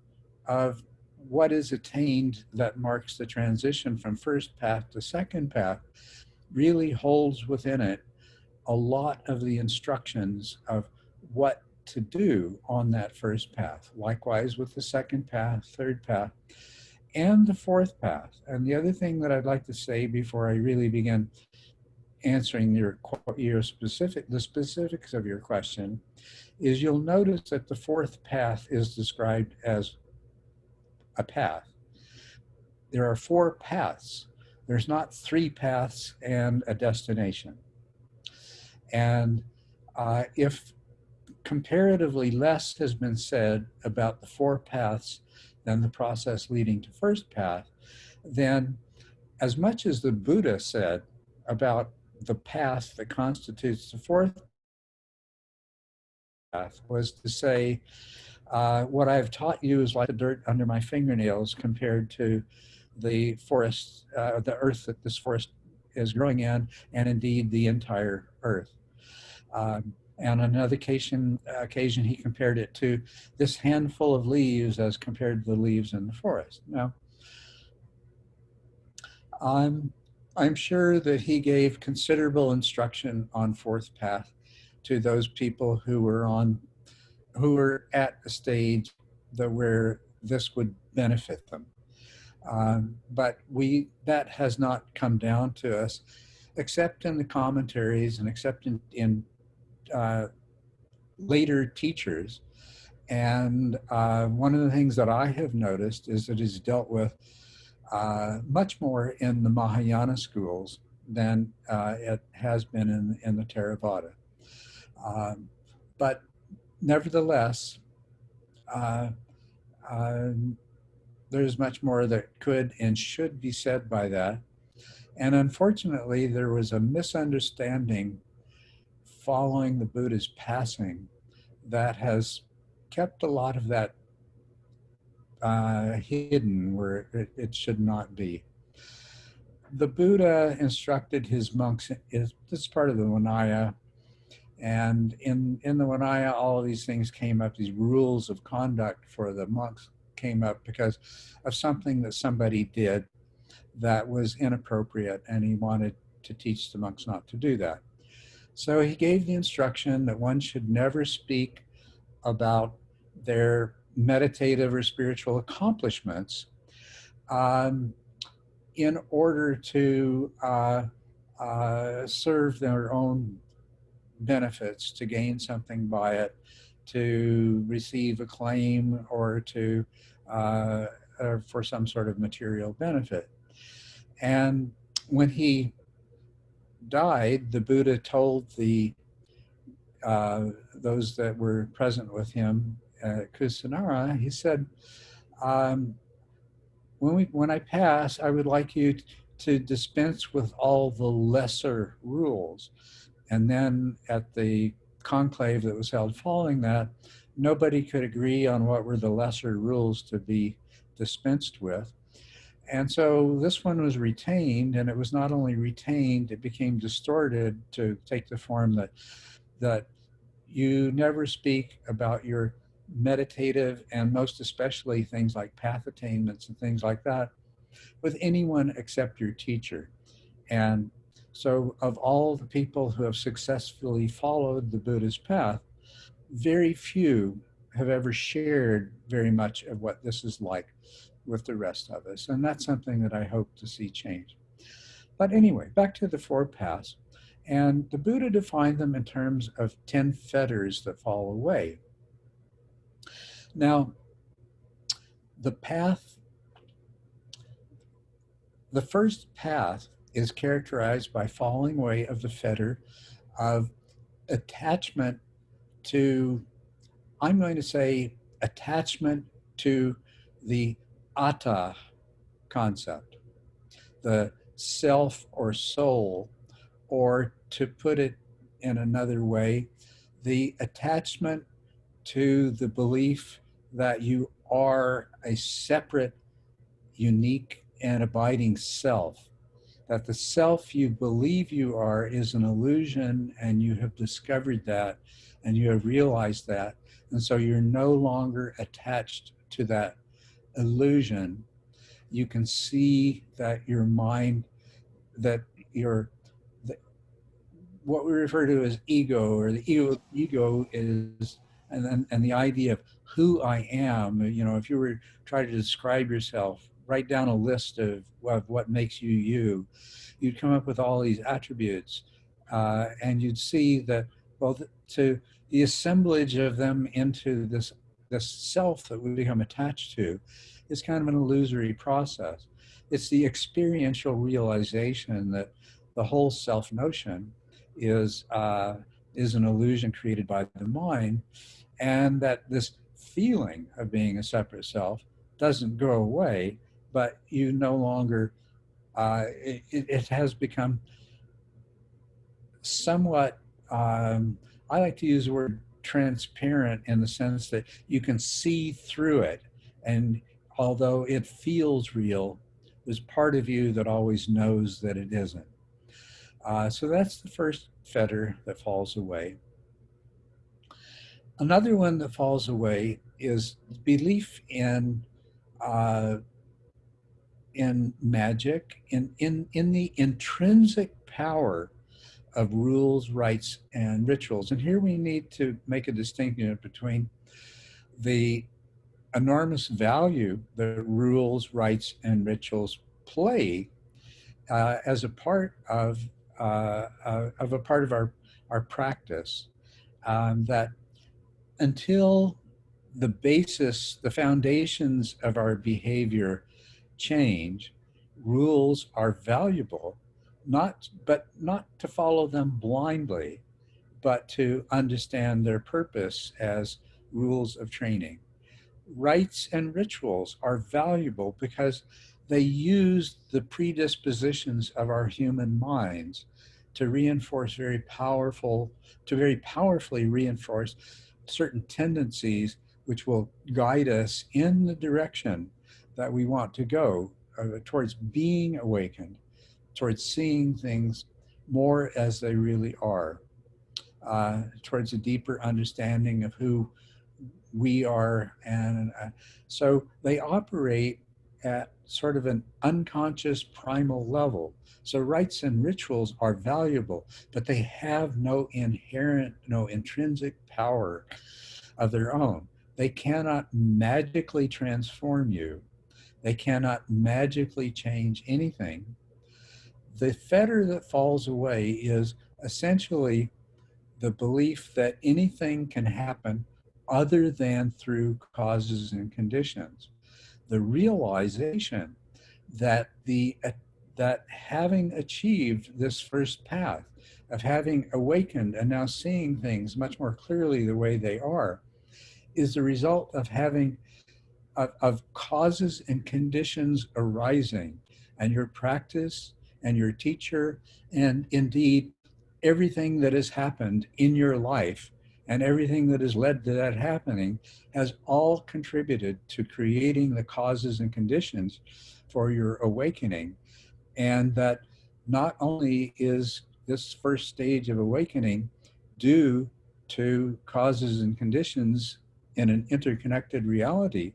of what is attained that marks the transition from first path to second path really holds within it a lot of the instructions of what to do on that first path. Likewise with the second path, third path, and the fourth path. And the other thing that I'd like to say before I really begin answering the specifics of your question is, you'll notice that the fourth path is described as a path. There are four paths. There's not three paths and a destination. And if comparatively less has been said about the four paths than the process leading to first path, then as much as the Buddha said about the path that constitutes the fourth path was to say, what I've taught you is like the dirt under my fingernails compared to the forest, the earth that this forest is growing in, and indeed the entire earth. And on another occasion, he compared it to this handful of leaves as compared to the leaves in the forest. Now, I'm sure that he gave considerable instruction on fourth path to those people who were at a stage where this would benefit them. But that has not come down to us, except in the commentaries and except in later teachers. And one of the things that I have noticed is that it's dealt with much more in the Mahayana schools than it has been in the Theravada. But nevertheless, there's much more that could and should be said by that. And unfortunately, there was a misunderstanding following the Buddha's passing that has kept a lot of that hidden where it should not be. The Buddha instructed his monks, this is part of the Vinaya, and in the Vinaya, all of these things came up, these rules of conduct for the monks came up because of something that somebody did that was inappropriate, and he wanted to teach the monks not to do that. So he gave the instruction that one should never speak about their meditative or spiritual accomplishments in order to serve their own benefits, to gain something by it, to receive acclaim, or to or for some sort of material benefit. And when he died, the Buddha told those that were present with him at Kusinara, he said, when I pass, I would like you to dispense with all the lesser rules. And then at the conclave that was held following that, nobody could agree on what were the lesser rules to be dispensed with. And so this one was retained, and it was not only retained, it became distorted to take the form that you never speak about your meditative and most especially things like path attainments and things like that with anyone except your teacher. And so of all the people who have successfully followed the Buddha's path, very few have ever shared very much of what this is like with the rest of us. And that's something that I hope to see change. But anyway, back to the four paths. And the Buddha defined them in terms of 10 fetters that fall away. Now, the first path is characterized by falling away of the fetter of attachment to, I'm going to say, attachment to the atta concept, the self or soul, or to put it in another way, the attachment to the belief that you are a separate, unique, and abiding self, that the self you believe you are is an illusion, and you have discovered that, and you have realized that, and so you're no longer attached to that illusion. You can see that your mind, that your what we refer to as ego, or the ego is, and the idea of who I am. You know, if you were trying to describe yourself, write down a list of what makes you you, you'd come up with all these attributes, and you'd see that, well, to the assemblage of them into this self that we become attached to is kind of an illusory process. It's the experiential realization that the whole self notion is an illusion created by the mind, and that this feeling of being a separate self doesn't go away, but you no longer, it has become somewhat, I like to use the word transparent, in the sense that you can see through it, and although it feels real, there's part of you that always knows that it isn't. So that's the first fetter that falls away. Another one that falls away is belief in magic, in the intrinsic power of rules, rites, and rituals. And here we need to make a distinction between the enormous value that rules, rites, and rituals play as a part of a part of our practice, that until the basis, the foundations of our behavior change, rules are valuable, but not to follow them blindly, but to understand their purpose as rules of training. Rites and rituals are valuable because they use the predispositions of our human minds to very powerfully reinforce certain tendencies which will guide us in the direction that we want to go, towards being awakened, towards seeing things more as they really are, towards a deeper understanding of who we are. And so they operate at sort of an unconscious primal level. So rites and rituals are valuable, but they have no intrinsic power of their own. They cannot magically transform you. They cannot magically change anything. The fetter that falls away is essentially the belief that anything can happen other than through causes and conditions. The realization that that having achieved this first path, of having awakened and now seeing things much more clearly the way they are, is the result of having of causes and conditions arising, and your practice and your teacher, and indeed everything that has happened in your life and everything that has led to that happening has all contributed to creating the causes and conditions for your awakening. And that not only is this first stage of awakening due to causes and conditions in an interconnected reality,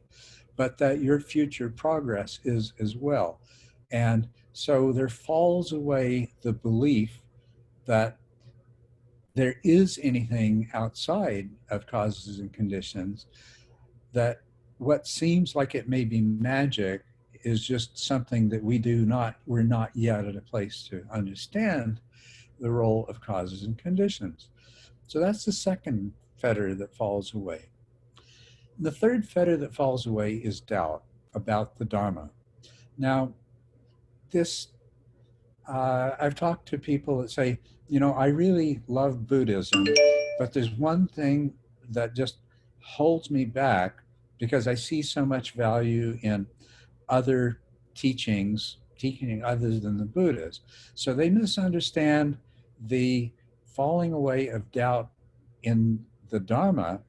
but that your future progress is as well. And so there falls away the belief that there is anything outside of causes and conditions, that what seems like it may be magic is just something that we're not yet at a place to understand the role of causes and conditions. So that's the second fetter that falls away. The third fetter that falls away is doubt about the Dharma. Now, I've talked to people that say, I really love Buddhism, but there's one thing that just holds me back, because I see so much value in other teaching other than the Buddhas. So they misunderstand the falling away of doubt in the Dharma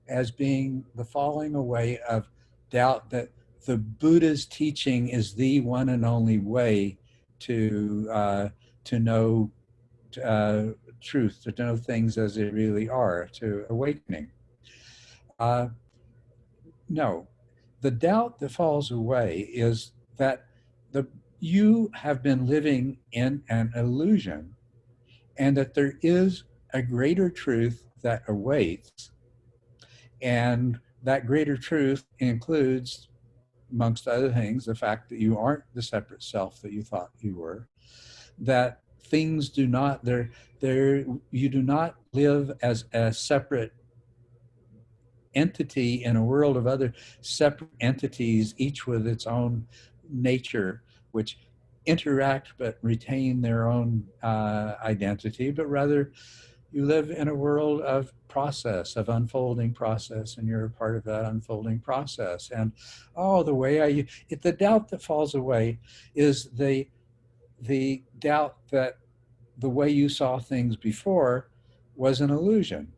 as being the falling away of doubt that the Buddha's teaching is the one and only way to know truth, to know things as they really are, to awakening. No, the doubt that falls away is that you have been living in an illusion, and that there is a greater truth that awaits, and that greater truth includes, amongst other things, the fact that you aren't the separate self that you thought you were, that things do not, you do not live as a separate entity in a world of other separate entities, each with its own nature, which interact but retain their own identity, but rather you live in a world of process, of unfolding process, and you're a part of that unfolding process. And the doubt that falls away is the doubt that the way you saw things before was an illusion.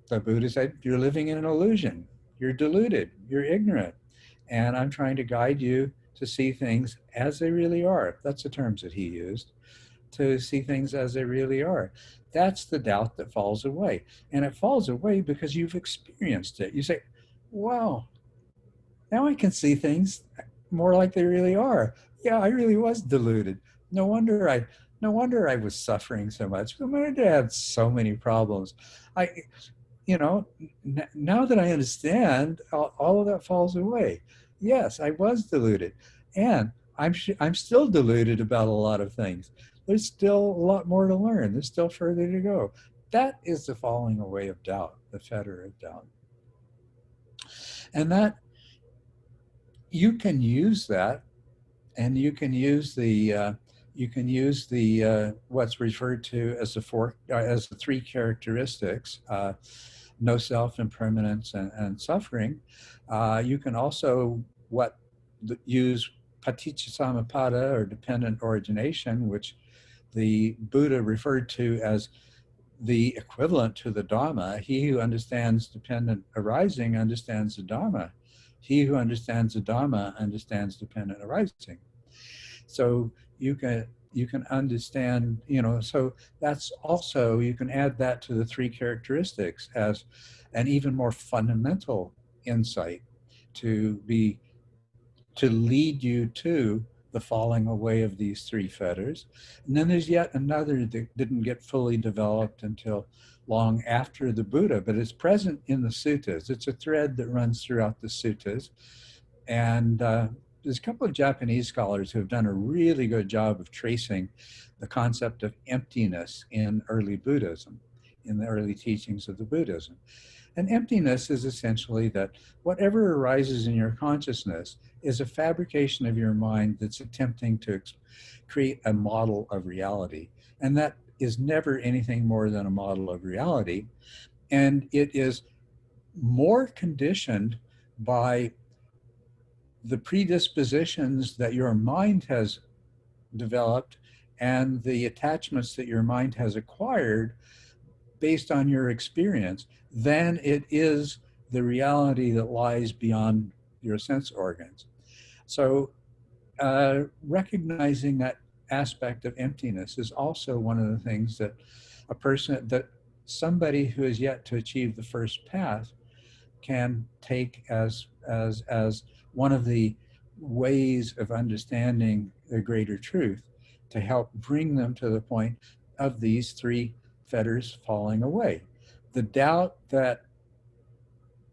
The Buddha said, you're living in an illusion. You're deluded. You're ignorant. And I'm trying to guide you to see things as they really are. That's the terms that he used, to see things as they really are. That's the doubt that falls away. And it falls away because you've experienced it. You say, wow, now I can see things more like they really are. Yeah, I really was deluded. No wonder I was suffering so much. No wonder I had so many problems. Now that I understand, all of that falls away. Yes, I was deluded, and I'm still deluded about a lot of things. There's still a lot more to learn. There's still further to go. That is the falling away of doubt, the fetter of doubt. And that you can use that and you can use the what's referred to as the three characteristics: no self, impermanence, and suffering. You can also use paticcasamuppada, or dependent origination, which the Buddha referred to as the equivalent to the Dharma. He who understands dependent arising understands the Dharma. He who understands the Dharma understands dependent arising. So you can understand, so that's also, you can add that to the three characteristics as an even more fundamental insight to lead you to the falling away of these three fetters. And then there's yet another that didn't get fully developed until long after the Buddha, but it's present in the suttas. It's a thread that runs throughout the suttas. And there's a couple of Japanese scholars who have done a really good job of tracing the concept of emptiness in early Buddhism, in the early teachings of the Buddhism. And emptiness is essentially that whatever arises in your consciousness is a fabrication of your mind that's attempting to create a model of reality. And that is never anything more than a model of reality. And it is more conditioned by the predispositions that your mind has developed and the attachments that your mind has acquired based on your experience than it is the reality that lies beyond your sense organs. So recognizing that aspect of emptiness is also one of the things that somebody who has yet to achieve the first path can take as one of the ways of understanding the greater truth, to help bring them to the point of these three fetters falling away. The doubt that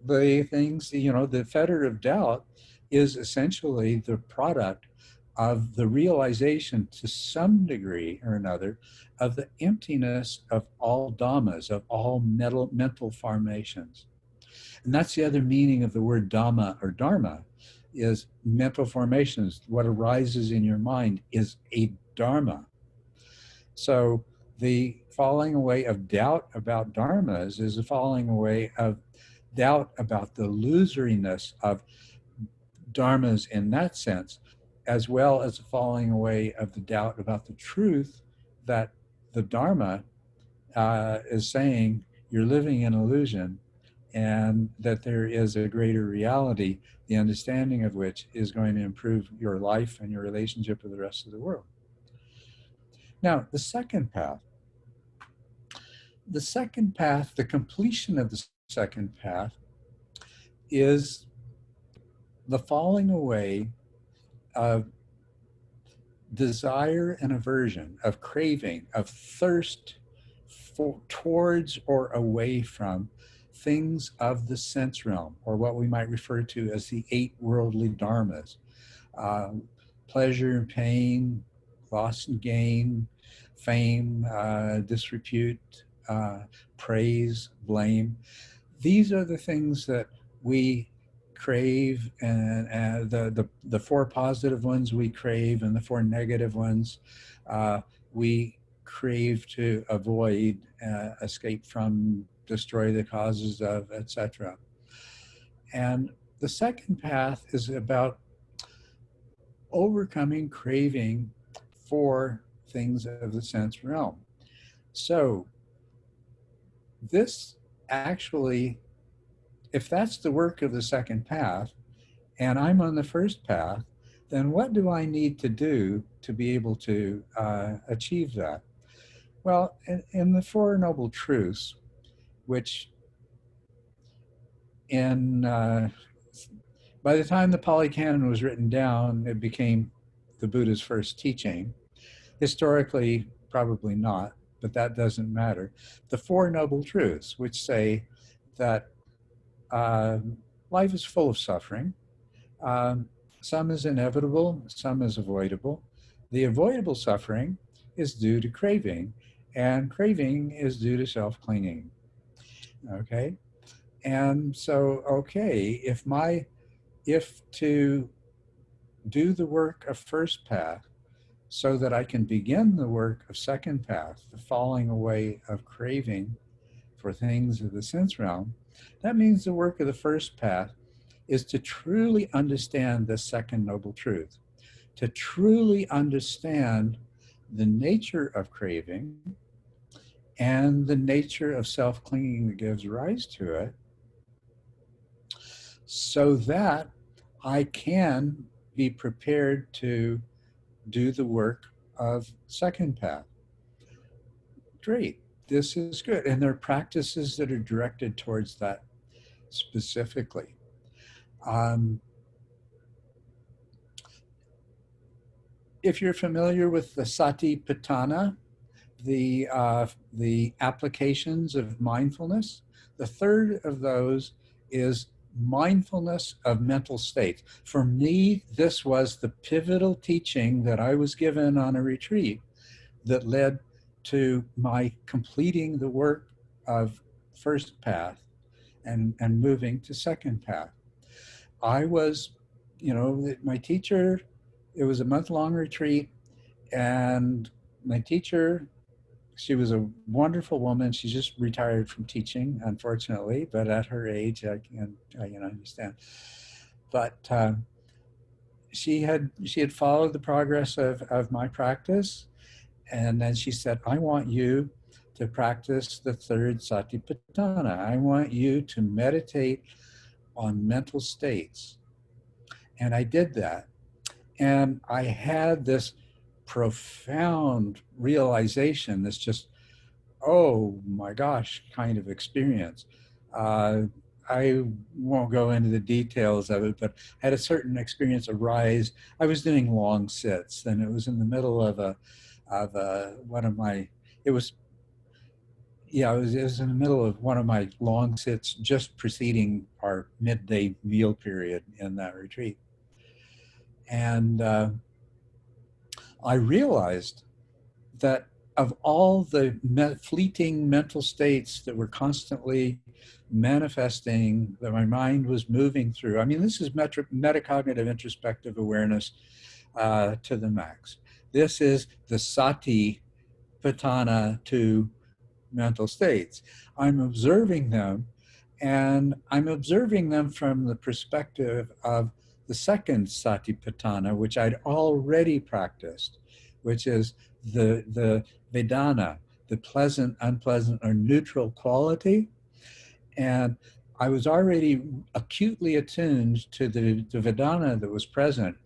the fetter of doubt is essentially the product of the realization to some degree or another of the emptiness of all dhammas, of all mental formations. And that's the other meaning of the word Dhamma or Dharma, is mental formations. What arises in your mind is a Dharma. So the falling away of doubt about dharmas is a falling away of doubt about the illusoriness of dharmas in that sense, as well as a falling away of the doubt about the truth that the Dharma is saying you're living in illusion, and that there is a greater reality, the understanding of which is going to improve your life and your relationship with the rest of the world. Now, the second path, the completion of the second path is the falling away of desire and aversion, of craving, of thirst towards or away from things of the sense realm, or what we might refer to as the 8 worldly dharmas: pleasure and pain, loss and gain, fame, disrepute, praise, blame. These are the things that we crave, and the 4 positive ones we crave, and the 4 negative ones we crave to avoid, escape from, destroy the causes of, etc. And the second path is about overcoming craving for things of the sense realm. So this actually, if that's the work of the second path, and I'm on the first path, then what do I need to do to be able to achieve that? Well, in the Four Noble Truths, which by the time the Pali Canon was written down, it became the Buddha's first teaching. Historically, probably not, but that doesn't matter. The Four Noble Truths, which say that life is full of suffering. Some is inevitable, some is avoidable. The avoidable suffering is due to craving, and craving is due to self-clinging. Okay? And so, if to do the work of first path so that I can begin the work of second path, the falling away of craving for things of the sense realm, that means the work of the first path is to truly understand the second noble truth, to truly understand the nature of craving and the nature of self-clinging that gives rise to it, so that I can be prepared to do the work of second path. Great, this is good. And there are practices that are directed towards that specifically. If you're familiar with the Satipatthana, the applications of mindfulness, the third of those is mindfulness of mental states. For me, this was the pivotal teaching that I was given on a retreat that led to my completing the work of first path and moving to second path. I was, my teacher, it was a month-long retreat, and my teacher, she was a wonderful woman. She just retired from teaching, unfortunately, but at her age, I can understand. But she had followed the progress of my practice, and then she said, I want you to practice the third Satipatthana. I want you to meditate on mental states. And I did that. And I had this profound realization, this just, oh my gosh, kind of experience. I won't go into the details of it, but I had a certain experience arise. I was doing long sits, and it was in the middle of one of my, it was in the middle of one of my long sits just preceding our midday meal period in that retreat. And I realized that of all the fleeting mental states that were constantly manifesting, that my mind was moving through, I mean, this is metacognitive introspective awareness to the max. This is the sati patthana to mental states. I'm observing them, and I'm observing them from the perspective of the second satipatthana, which I'd already practiced, which is the Vedana, the pleasant, unpleasant, or neutral quality. And I was already acutely attuned to the Vedana that was present.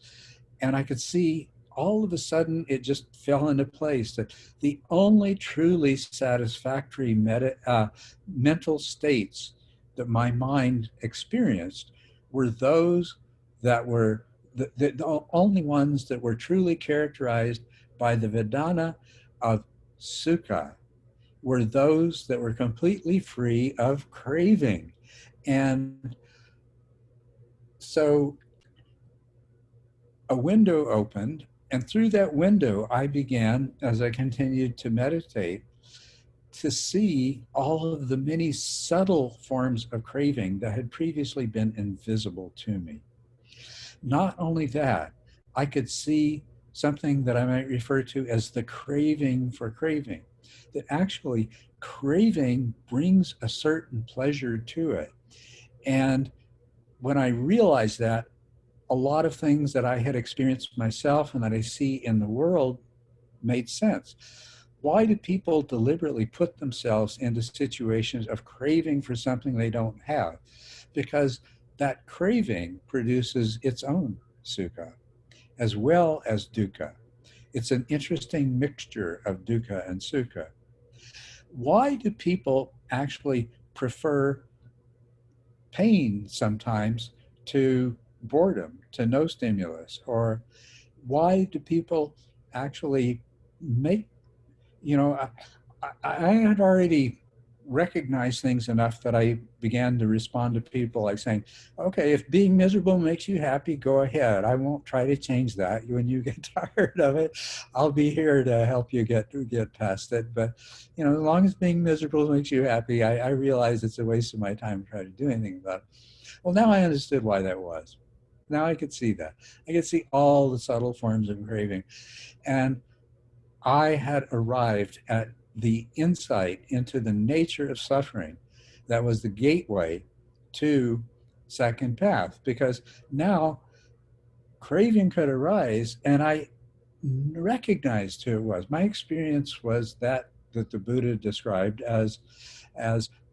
And I could see all of a sudden it just fell into place that the only truly satisfactory mental states that my mind experienced were those that were the only ones that were truly characterized by the Vedana of sukha, were those that were completely free of craving. And so a window opened, and through that window, I began, as I continued to meditate, to see all of the many subtle forms of craving that had previously been invisible to me. Not only that, I could see something that I might refer to as the craving for craving, that actually craving brings a certain pleasure to it. And when I realized that, a lot of things that I had experienced myself and that I see in the world made sense. Why do people deliberately put themselves into situations of craving for something they don't have? Because that craving produces its own sukha as well as dukkha. It's an interesting mixture of dukkha and sukha. Why do people actually prefer pain sometimes to boredom, to no stimulus? Or why do people actually make, I had already recognized things enough that I began to respond to people like saying, okay, if being miserable makes you happy, go ahead. I won't try to change that. When you get tired of it, I'll be here to help you get past it. But, as long as being miserable makes you happy, I realize it's a waste of my time to try to do anything about it. Well, now I understood why that was. now I could see that. I could see all the subtle forms of craving. And I had arrived at the insight into the nature of suffering that was the gateway to second path, because now craving could arise and I recognized who it was. My experience was that the Buddha described as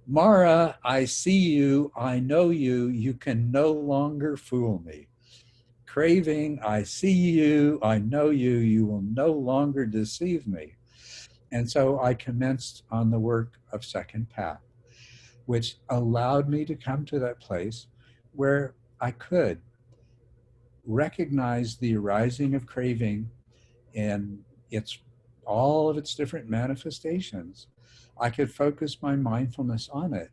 Mara, I see you, I know you, you can no longer fool me. Craving, I see you, I know you, you will no longer deceive me. And so I commenced on the work of second path, which allowed me to come to that place where I could recognize the arising of craving in all of its different manifestations. I could focus my mindfulness on it.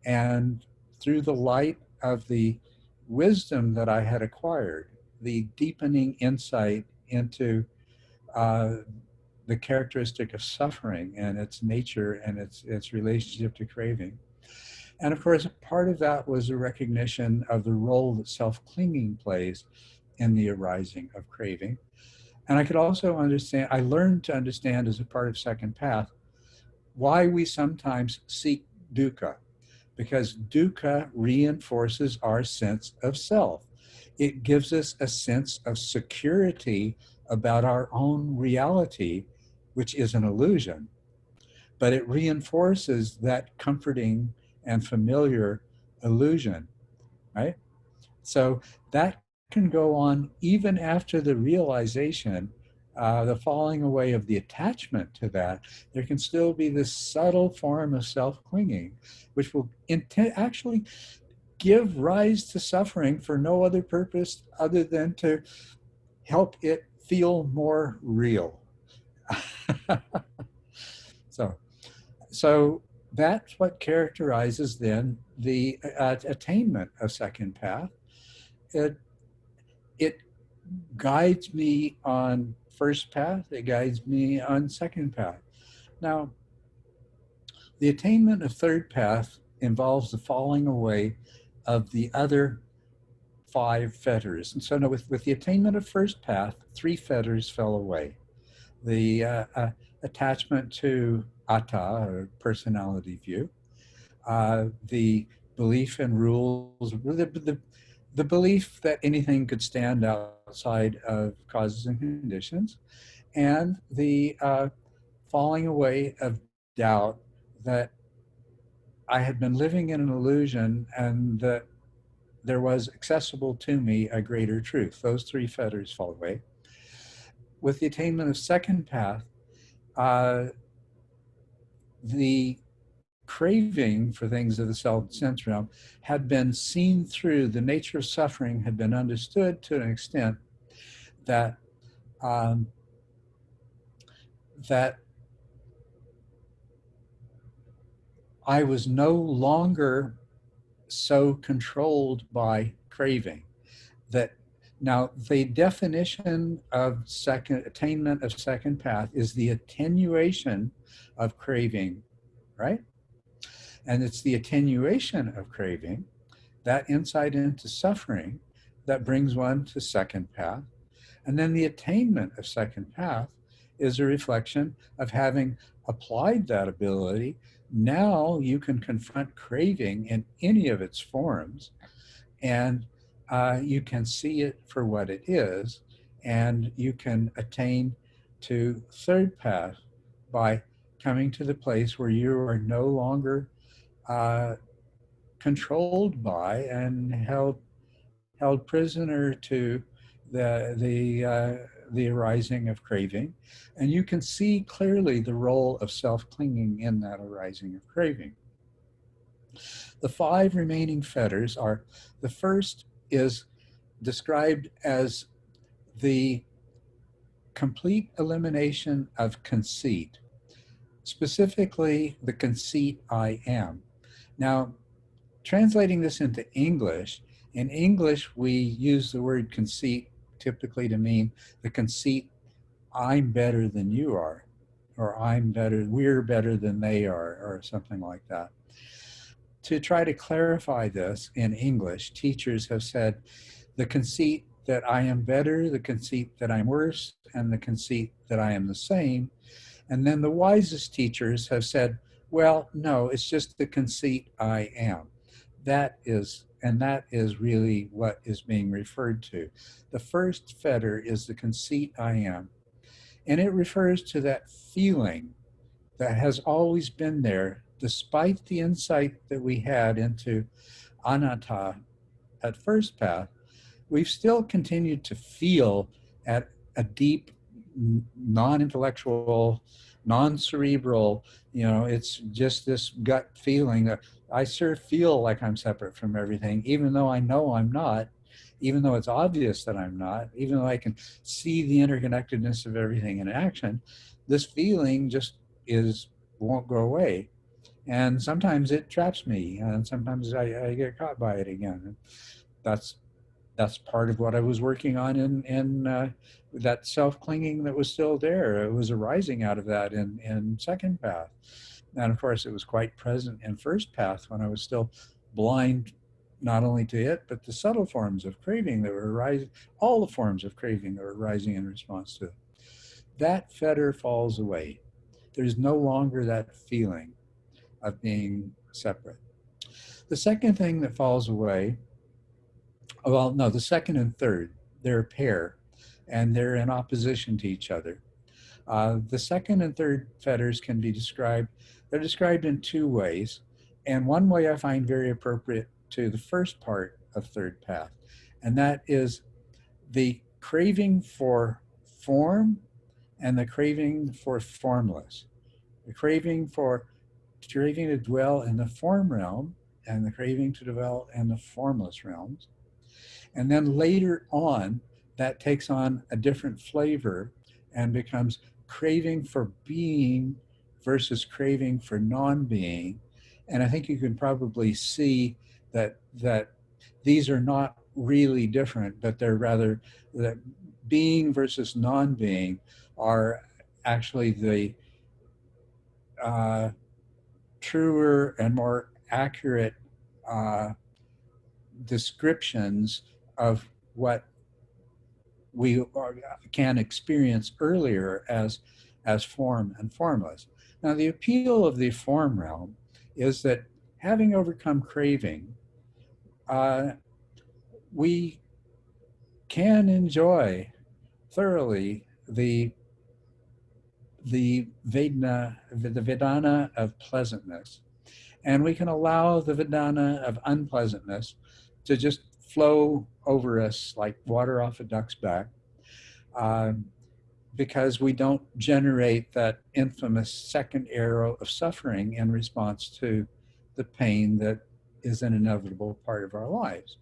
And through the light of the wisdom that I had acquired, the deepening insight into the characteristic of suffering and its nature and its relationship to craving. And of course, part of that was a recognition of the role that self-clinging plays in the arising of craving. And I could also understand, I learned to understand as a part of second path, why we sometimes seek dukkha, because dukkha reinforces our sense of self. It gives us a sense of security about our own reality, which is an illusion, but it reinforces that comforting and familiar illusion, right? So that can go on even after the realization, the falling away of the attachment to that. There can still be this subtle form of self-clinging, which will actually give rise to suffering for no other purpose other than to help it feel more real. So that's what characterizes then the attainment of second path. It guides me on first path, it guides me on second path. Now, the attainment of third path involves the falling away of the other 5 fetters. And so now with the attainment of first path, 3 fetters fell away. The attachment to atta, or personality view, the belief in rules, the belief that anything could stand outside of causes and conditions, and the falling away of doubt that I had been living in an illusion and that there was accessible to me a greater truth. Those 3 fetters fall away. With the attainment of second path, the craving for things of the sense realm had been seen through. The nature of suffering had been understood to an extent that that I was no longer so controlled by craving. That now the definition of attainment of second path is the attenuation of craving, right? And it's the attenuation of craving, that insight into suffering, that brings one to second path. And then the attainment of second path is a reflection of having applied that ability. Now you can confront craving in any of its forms, and you can see it for what it is, and you can attain to third path by coming to the place where you are no longer controlled by and held prisoner to the arising of craving, and you can see clearly the role of self-clinging in that arising of craving. The 5 remaining fetters are: the first is described as the complete elimination of conceit, specifically the conceit I am. Now, translating this into English, in English we use the word conceit typically to mean the conceit, I'm better than you are, or we're better than they are, or something like that. To try to clarify this in English, teachers have said the conceit that I am better, the conceit that I'm worse, and the conceit that I am the same. And then the wisest teachers have said, well, no, it's just the conceit I am. That is really what is being referred to. The first fetter is the conceit I am. And it refers to that feeling that has always been there, despite the insight that we had into anatta at first path. We've still continued to feel at a deep, non-intellectual, non-cerebral, it's just this gut feeling that I sure feel like I'm separate from everything, even though I know I'm not, even though it's obvious that I'm not, even though I can see the interconnectedness of everything in action. This feeling just won't go away. And sometimes it traps me, and sometimes I get caught by it again. That's part of what I was working on in that self-clinging that was still there. It was arising out of that in second path. And of course, it was quite present in first path when I was still blind, not only to it, but the subtle forms of craving that were arising, all the forms of craving that were arising in response to it. That fetter falls away. There's no longer that feeling of being separate. The second thing that falls away, well, no, the second and third, they're a pair, and they're in opposition to each other. The second and third fetters can be described, they're described in two ways. And one way I find very appropriate to the first part of third path, and that is the craving for form and the craving for formless. The craving to dwell in the form realm and the craving to dwell in the formless realms. And then later on, that takes on a different flavor and becomes craving for being versus craving for non-being. And I think you can probably see that these are not really different, but they're rather that being versus non-being are actually the truer and more accurate descriptions of what we can experience earlier as form and formless. Now, the appeal of the form realm is that having overcome craving, we can enjoy thoroughly the Vedana of pleasantness. And we can allow the Vedana of unpleasantness to just flow over us like water off a duck's back, because we don't generate that infamous second arrow of suffering in response to the pain that is an inevitable part of our lives.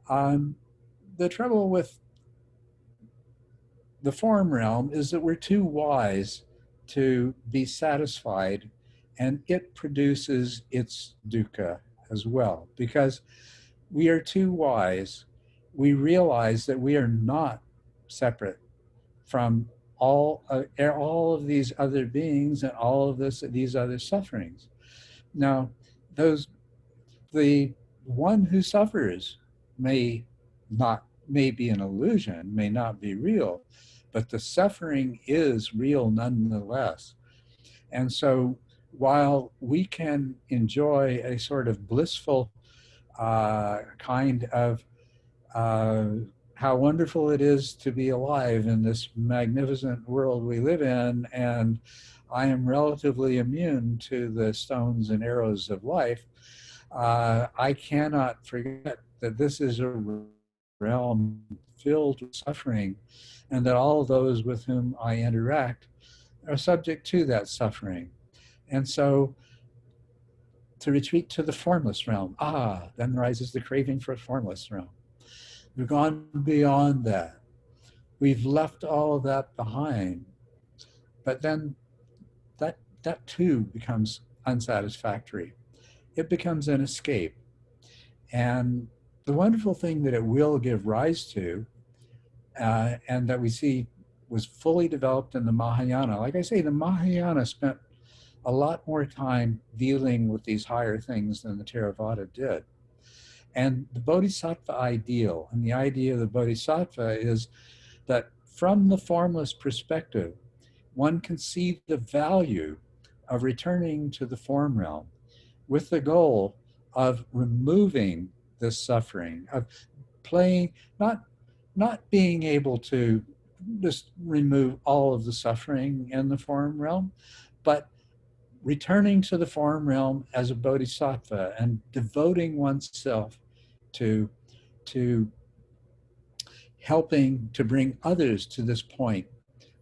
The trouble with the form realm is that we're too wise to be satisfied, and it produces its dukkha as well. Because we are too wise, we realize that we are not separate from all of these other beings and all of these other sufferings. Now, the one who suffers may be an illusion, may not be real, but the suffering is real nonetheless. And so while we can enjoy a sort of blissful kind of how wonderful it is to be alive in this magnificent world we live in, and I am relatively immune to the stones and arrows of life, I cannot forget that this is a realm filled with suffering, and that all those with whom I interact are subject to that suffering. And so to retreat to the formless realm, then rises the craving for a formless realm. We've gone beyond that. We've left all of that behind. But then that too becomes unsatisfactory. It becomes an escape. And the wonderful thing that it will give rise to, and that we see was fully developed in the Mahayana. Like I say, the Mahayana spent a lot more time dealing with these higher things than the Theravada did. And the bodhisattva ideal, and the idea of the bodhisattva is that from the formless perspective, one can see the value of returning to the form realm with the goal of removing this suffering, of playing, not being able to just remove all of the suffering in the form realm, but returning to the form realm as a bodhisattva and devoting oneself to helping to bring others to this point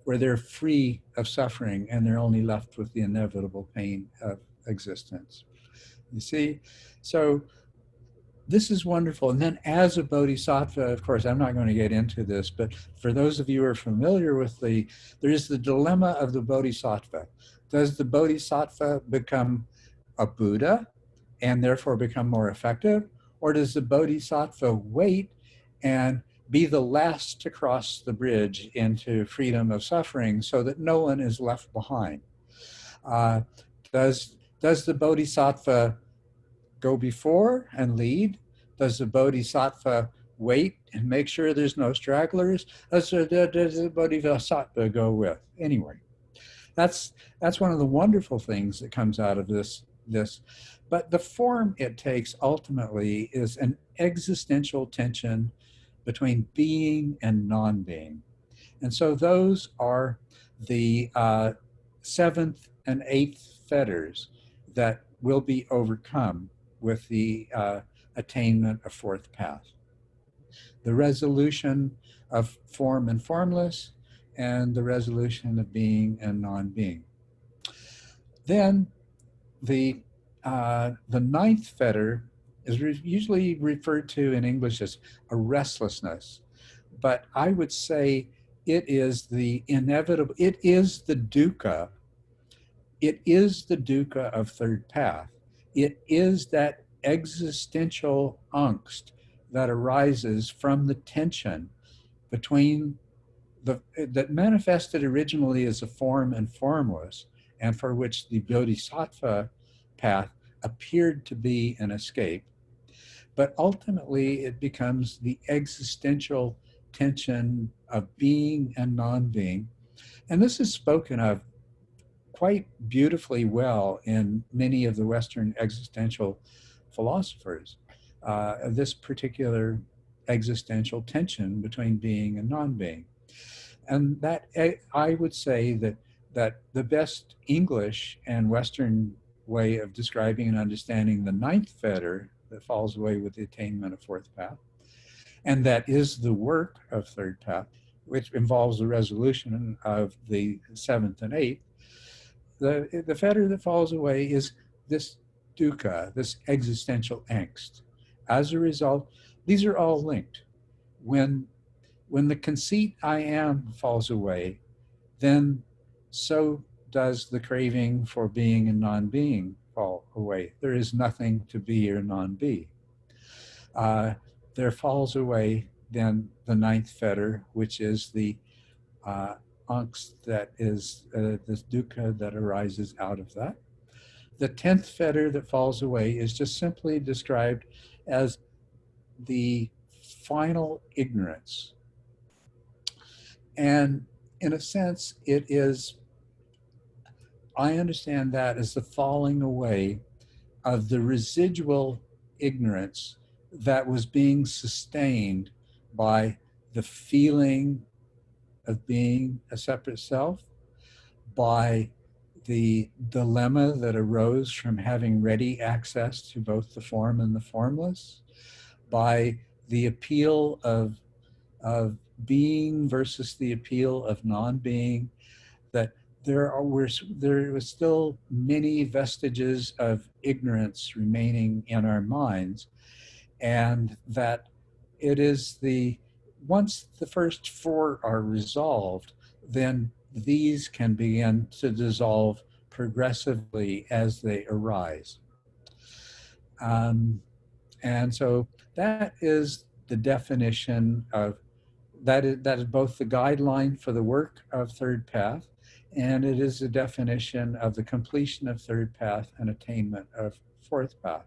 where they're free of suffering and they're only left with the inevitable pain of existence. You see? So this is wonderful. And then as a bodhisattva, of course, I'm not going to get into this, but for those of you who are familiar with there is the dilemma of the bodhisattva. Does the bodhisattva become a Buddha and therefore become more effective? Or does the bodhisattva wait and be the last to cross the bridge into freedom of suffering so that no one is left behind? Does the bodhisattva go before and lead? Does the bodhisattva wait and make sure there's no stragglers? Does the bodhisattva go with? Anyway, that's one of the wonderful things that comes out of this. But the form it takes ultimately is an existential tension between being and non-being. And so those are the seventh and eighth fetters that will be overcome with the attainment of fourth path. The resolution of form and formless, and the resolution of being and non-being. Then the ninth fetter is usually referred to in English as a restlessness, but I would say it is the inevitable, it is the dukkha of third path. It is that existential angst that arises from the tension between that manifested originally as a form and formless, and for which the bodhisattva path appeared to be an escape. But ultimately it becomes the existential tension of being and non-being. And this is spoken of quite beautifully well in many of the Western existential philosophers, this particular existential tension between being and non-being. And that, I would say that the best English and Western way of describing and understanding the ninth fetter that falls away with the attainment of fourth path, and that is the work of third path, which involves the resolution of the seventh and eighth. The fetter that falls away is this dukkha, this existential angst. As a result, these are all linked. When the conceit I am falls away, then so does the craving for being and non-being fall away. There is nothing to be or non-be. There falls away then the ninth fetter, which is the angst that is this dukkha that arises out of that. The 10th fetter that falls away is just simply described as the final ignorance. And in a sense, it is, I understand that as the falling away of the residual ignorance that was being sustained by the feeling of being a separate self, by the dilemma that arose from having ready access to both the form and the formless, by the appeal of being versus the appeal of non-being, that there was still many vestiges of ignorance remaining in our minds, and that it is once the first four are resolved, then these can begin to dissolve progressively as they arise. And so that is the definition of, that is both the guideline for the work of third path, and it is a definition of the completion of third path and attainment of fourth path.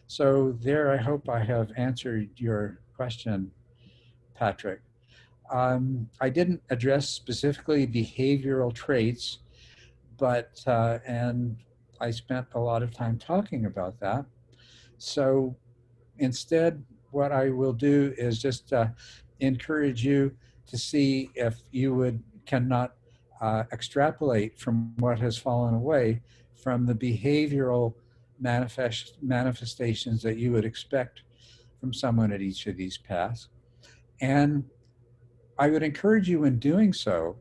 So there, I hope I have answered your question, Patrick. I didn't address specifically behavioral traits, but, and I spent a lot of time talking about that. So instead, what I will do is just encourage you to see if you cannot extrapolate from what has fallen away from the behavioral manifestations that you would expect from someone at each of these paths. And I would encourage you in doing so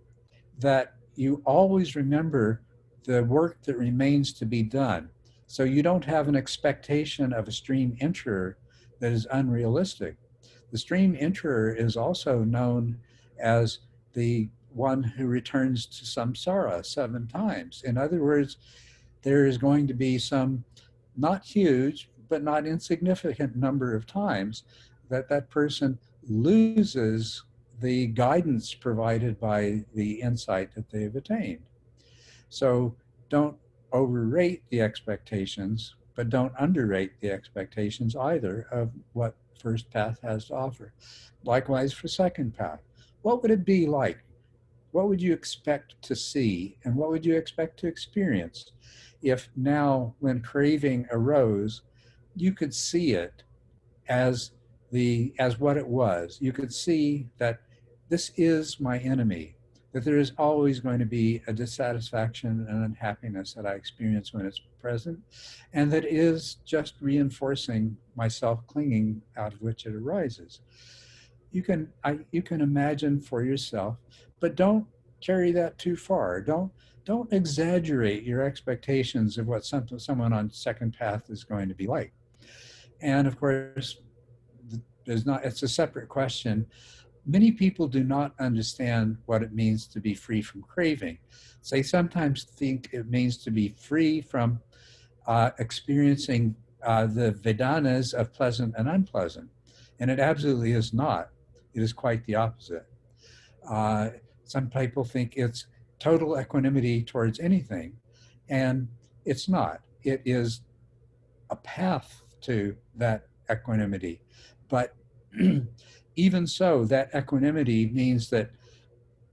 that you always remember the work that remains to be done. So you don't have an expectation of a stream enterer that is unrealistic. The stream enterer is also known as the one who returns to samsara 7 times. In other words, there is going to be some not huge, but not insignificant number of times that that person loses the guidance provided by the insight that they've attained. So don't overrate the expectations, but don't underrate the expectations either of what first path has to offer. Likewise for second path. What would it be like? What would you expect to see, and what would you expect to experience if now, when craving arose, you could see it as what it was? You could see that this is my enemy, that there is always going to be a dissatisfaction and unhappiness that I experience when it's present, and that is just reinforcing my self-clinging out of which it arises. You can imagine for yourself, but don't carry that too far. Don't exaggerate your expectations of what someone on second path is going to be like. And of course, it's a separate question. Many people do not understand what it means to be free from craving. They sometimes think it means to be free from experiencing the Vedanas of pleasant and unpleasant. And it absolutely is not. It is quite the opposite. Some people think it's total equanimity towards anything, and it's not. It is a path to that equanimity. But even so, that equanimity means that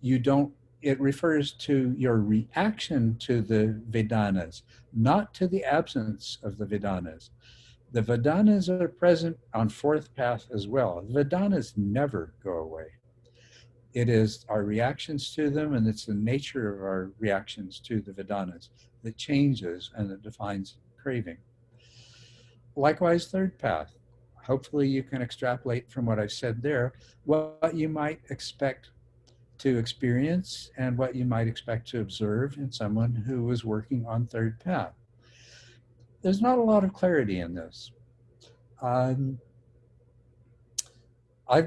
it refers to your reaction to the Vedanas, not to the absence of the Vedanas. The Vedanas are present on fourth path as well. The Vedanas never go away. It is our reactions to them, and it's the nature of our reactions to the Vedanas that changes and that defines craving. Likewise, third path. Hopefully you can extrapolate from what I've said there, what you might expect to experience and what you might expect to observe in someone who was working on third path. There's not a lot of clarity in this. I've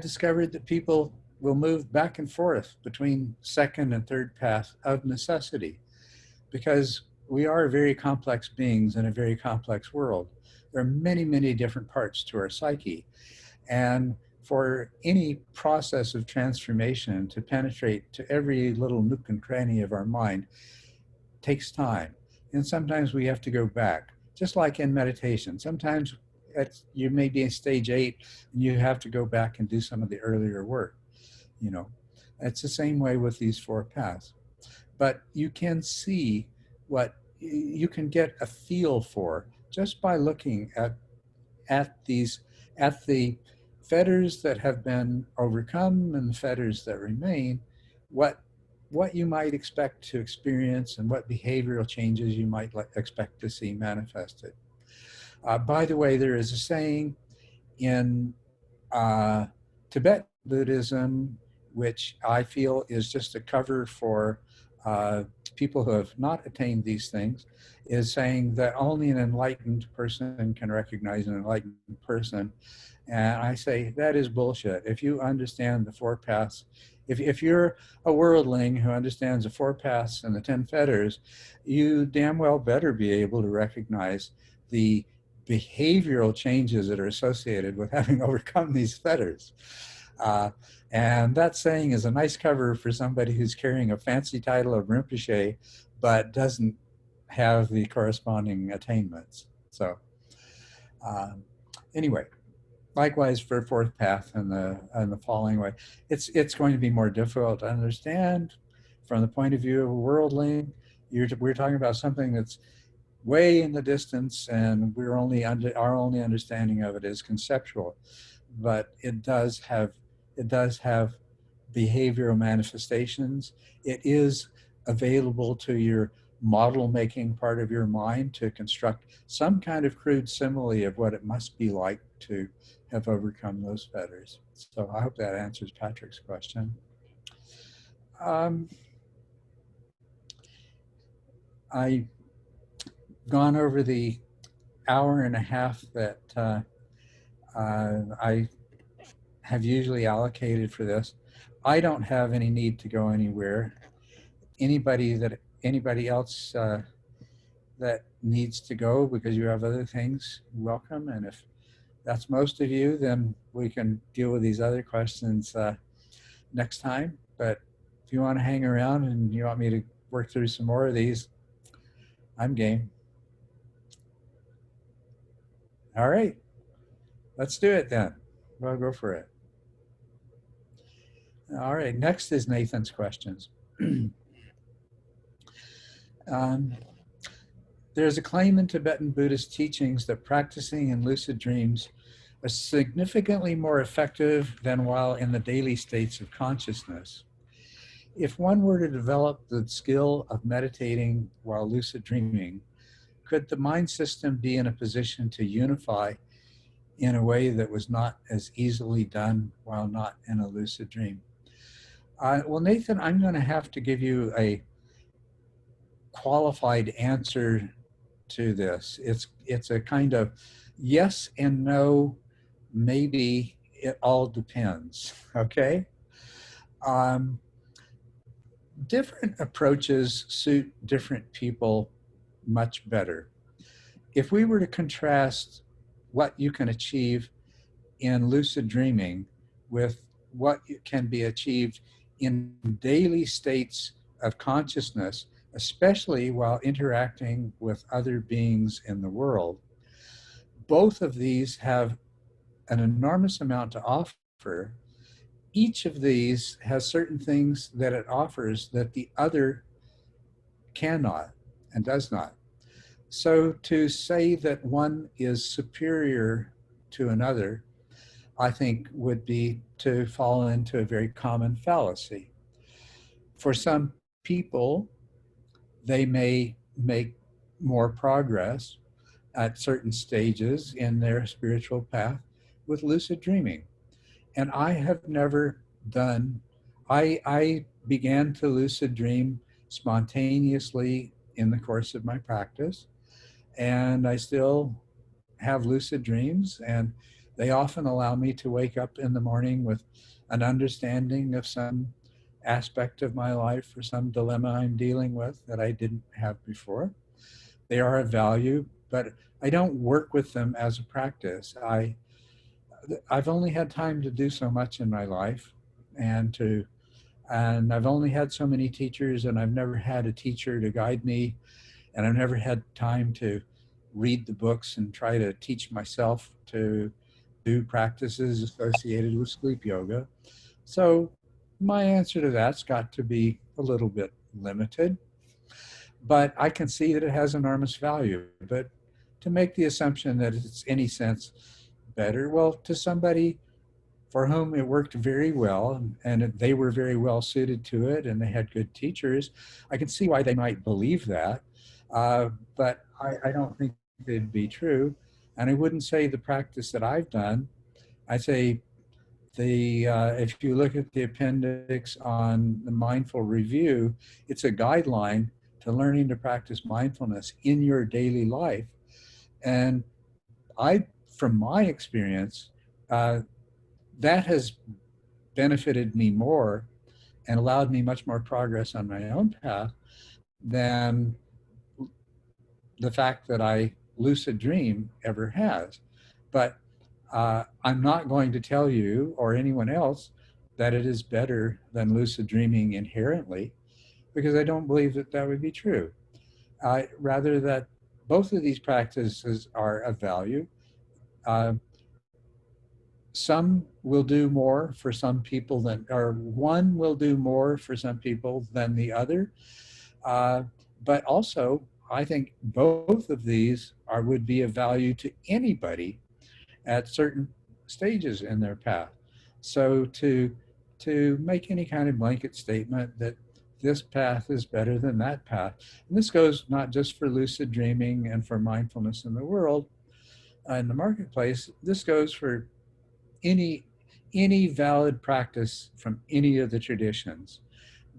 discovered that people will move back and forth between second and third path of necessity, because we are very complex beings in a very complex world. There are many, many different parts to our psyche. And for any process of transformation to penetrate to every little nook and cranny of our mind takes time. And sometimes we have to go back, just like in meditation. Sometimes you may be in stage 8 and you have to go back and do some of the earlier work. You know, it's the same way with these 4 paths. But you can see what you can get a feel for just by looking at the fetters that have been overcome and the fetters that remain, what you might expect to experience and what behavioral changes you might expect to see manifested. By the way, there is a saying in Tibetan Buddhism, which I feel is just a cover for people who have not attained these things, is saying that only an enlightened person can recognize an enlightened person. And I say that is bullshit. If you understand the 4 paths, if you're a worldling who understands the 4 paths and the 10 fetters, you damn well better be able to recognize the behavioral changes that are associated with having overcome these fetters. And that saying is a nice cover for somebody who's carrying a fancy title of Rinpoche, but doesn't have the corresponding attainments. So Anyway, likewise for fourth path and the following way, it's going to be more difficult to understand from the point of view of a worldling. We're talking about something that's way in the distance, and our only understanding of it is conceptual, but it does have behavioral manifestations. It is available to your model making part of your mind to construct some kind of crude simile of what it must be like to have overcome those fetters. So I hope that answers Patrick's question. I've gone over the hour and a half that I have usually allocated for this. I don't have any need to go anywhere. Anybody else that needs to go because you have other things, welcome. And if that's most of you, then we can deal with these other questions next time. But if you want to hang around and you want me to work through some more of these, I'm game. All right, let's do it then. We'll go for it. All right, next is Nathan's questions. There's a claim in Tibetan Buddhist teachings that practicing in lucid dreams is significantly more effective than while in the daily states of consciousness. If one were to develop the skill of meditating while lucid dreaming, could the mind system be in a position to unify in a way that was not as easily done while not in a lucid dream? Well, Nathan, I'm going to have to give you a qualified answer to this. It's a kind of yes and no, maybe it all depends, okay? Different approaches suit different people much better. If we were to contrast what you can achieve in lucid dreaming with what can be achieved in daily states of consciousness, especially while interacting with other beings in the world, both of these have an enormous amount to offer. Each of these has certain things that it offers that the other cannot and does not. So to say that one is superior to another, I think would be to fall into a very common fallacy. For some people, they may make more progress at certain stages in their spiritual path with lucid dreaming. And I have never done, I began to lucid dream spontaneously in the course of my practice, and I still have lucid dreams, and they often allow me to wake up in the morning with an understanding of some aspect of my life or some dilemma I'm dealing with that I didn't have before. They are of value, but I don't work with them as a practice. I've only had time to do so much in my life, and I've only had so many teachers, and I've never had a teacher to guide me, and I've never had time to read the books and try to teach myself to do practices associated with sleep yoga. So my answer to that's got to be a little bit limited, but I can see that it has enormous value. But to make the assumption that it's any sense better, well, to somebody for whom it worked very well and they were very well suited to it and they had good teachers, I can see why they might believe that. But I don't think it'd be true. And I wouldn't say the practice that I've done. I'd say if you look at the appendix on the mindful review, it's a guideline to learning to practice mindfulness in your daily life. And from my experience, that has benefited me more and allowed me much more progress on my own path than the fact that I lucid dream ever has. But I'm not going to tell you or anyone else that it is better than lucid dreaming inherently, because I don't believe that that would be true. Rather that both of these practices are of value. some will do more for some people than, or one will do more for some people than the other. But also, I think both of these would be of value to anybody at certain stages in their path. So to make any kind of blanket statement that this path is better than that path, and this goes not just for lucid dreaming and for mindfulness in the world, in the marketplace, this goes for any valid practice from any of the traditions,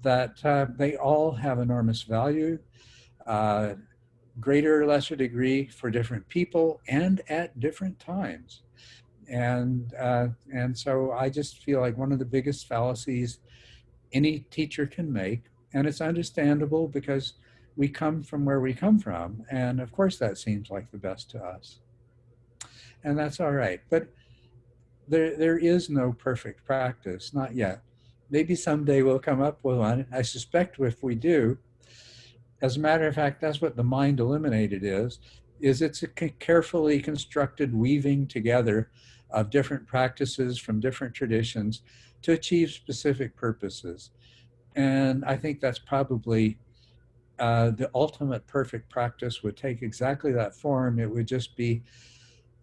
that they all have enormous value, greater or lesser degree for different people and at different times. And so I just feel like one of the biggest fallacies any teacher can make, and it's understandable because we come from where we come from, and of course that seems like the best to us, and that's all right. But there is no perfect practice, not yet. Maybe someday we'll come up with one. I suspect if we do, as a matter of fact, that's what the Mind Eliminated is it's a carefully constructed weaving together of different practices from different traditions to achieve specific purposes. And I think that's probably the ultimate perfect practice would take exactly that form. It would just be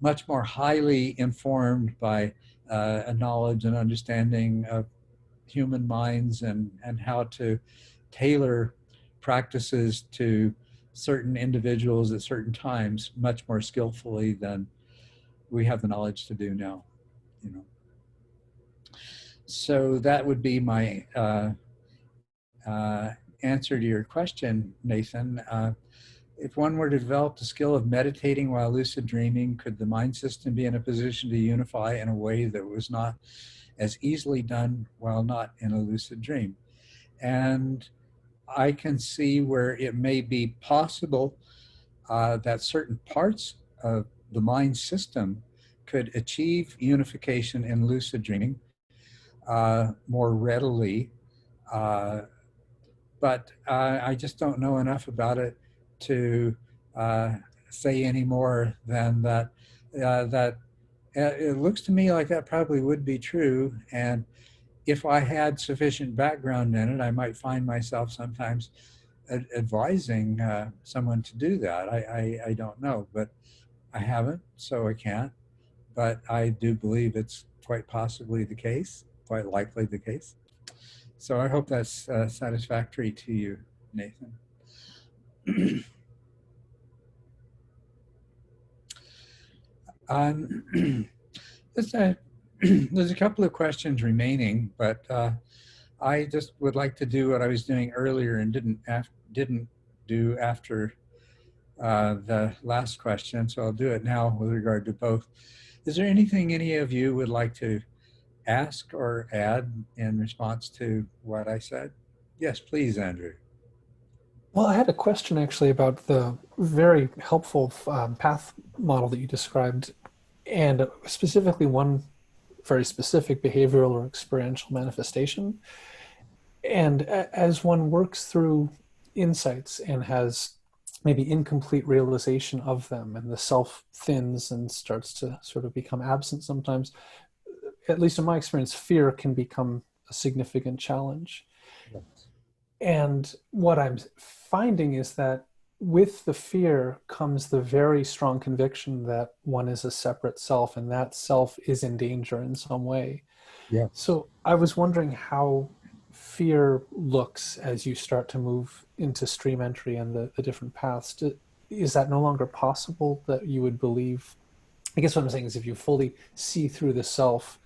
much more highly informed by a knowledge and understanding of human minds and how to tailor practices to certain individuals at certain times much more skillfully than we have the knowledge to do now, you know. So that would be my answer to your question, Nathan. If one were to develop the skill of meditating while lucid dreaming, could the mind system be in a position to unify in a way that was not as easily done while not in a lucid dream? And I can see where it may be possible that certain parts of the mind system could achieve unification in lucid dreaming more readily. But I just don't know enough about it to say any more than that. It looks to me like that probably would be true. And if I had sufficient background in it, I might find myself sometimes advising someone to do that. I don't know, but I haven't, so I can't. But I do believe it's quite possibly the case, quite likely the case. So I hope that's satisfactory to you, Nathan. There's a couple of questions remaining, but I just would like to do what I was doing earlier and didn't do after the last question, so I'll do it now with regard to both. Is there anything any of you would like to ask or add in response to what I said? Yes, please, Andrew. Well, I had a question actually about the very helpful path model that you described, and specifically one very specific behavioral or experiential manifestation. And as one works through insights and has maybe incomplete realization of them, and the self thins and starts to sort of become absent sometimes, at least in my experience, fear can become a significant challenge. Yes. And what I'm finding is that with the fear comes the very strong conviction that one is a separate self and that self is in danger in some way. Yeah. So I was wondering how fear looks as you start to move into stream entry and the different paths. Is that no longer possible that you would believe? I guess what I'm saying is if you fully see through the self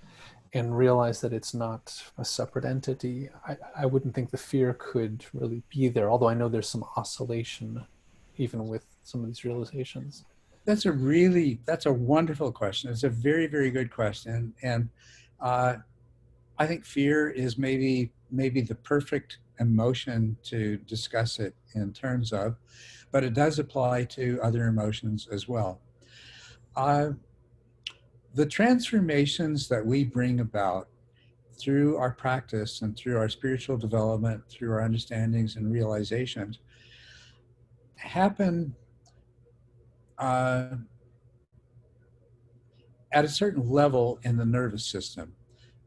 and realize that it's not a separate entity, I wouldn't think the fear could really be there, although I know there's some oscillation even with some of these realizations. That's a wonderful question. It's a very, very good question. And I think fear is maybe the perfect emotion to discuss it in terms of, but it does apply to other emotions as well. The transformations that we bring about through our practice and through our spiritual development, through our understandings and realizations, happen at a certain level in the nervous system.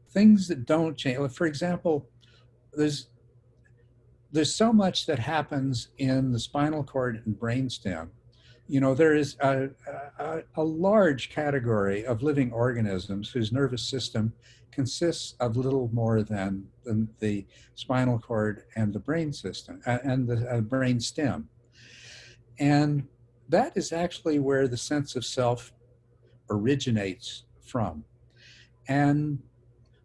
Things that don't change. For example, there's so much that happens in the spinal cord and brainstem. There is a large category of living organisms whose nervous system consists of little more than the spinal cord and the brain system and the brain stem. And that is actually where the sense of self originates from. And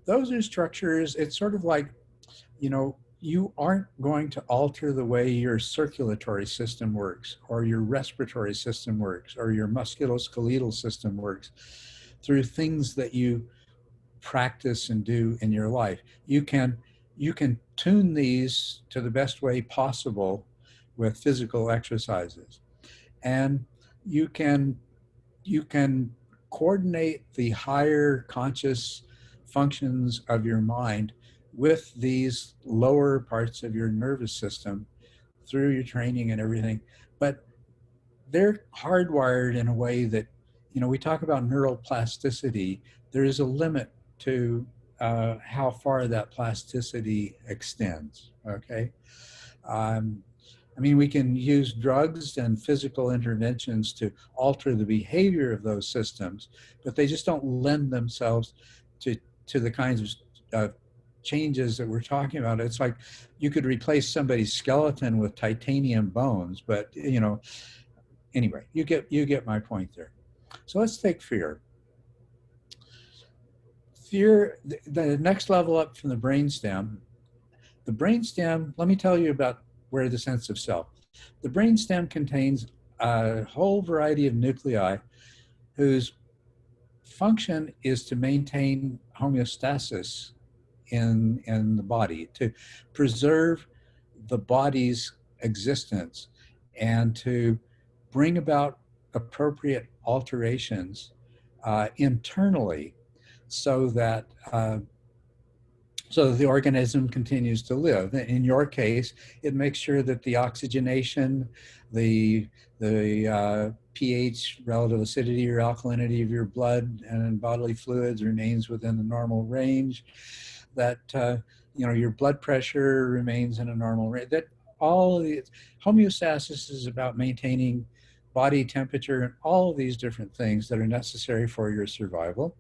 those are structures, it's sort of like, you aren't going to alter the way your circulatory system works, or your respiratory system works, or your musculoskeletal system works through things that you practice and do in your life. You can tune these to the best way possible with physical exercises. And you can coordinate the higher conscious functions of your mind with these lower parts of your nervous system through your training and everything. But they're hardwired in a way that, we talk about neural plasticity. There is a limit to how far that plasticity extends, okay? We can use drugs and physical interventions to alter the behavior of those systems, but they just don't lend themselves to the kinds of changes that we're talking about. It's like you could replace somebody's skeleton with titanium bones, but anyway, you get my point there. So let's take fear. Fear, the next level up from the brainstem. The brainstem, let me tell you about where the sense of self. The brainstem contains a whole variety of nuclei whose function is to maintain homeostasis in the body, to preserve the body's existence, and to bring about appropriate alterations internally so that the organism continues to live. In your case, it makes sure that the oxygenation, the pH, relative acidity or alkalinity of your blood and bodily fluids remains within the normal range, that your blood pressure remains in a normal range. That all of the homeostasis is about maintaining body temperature and all of these different things that are necessary for your survival.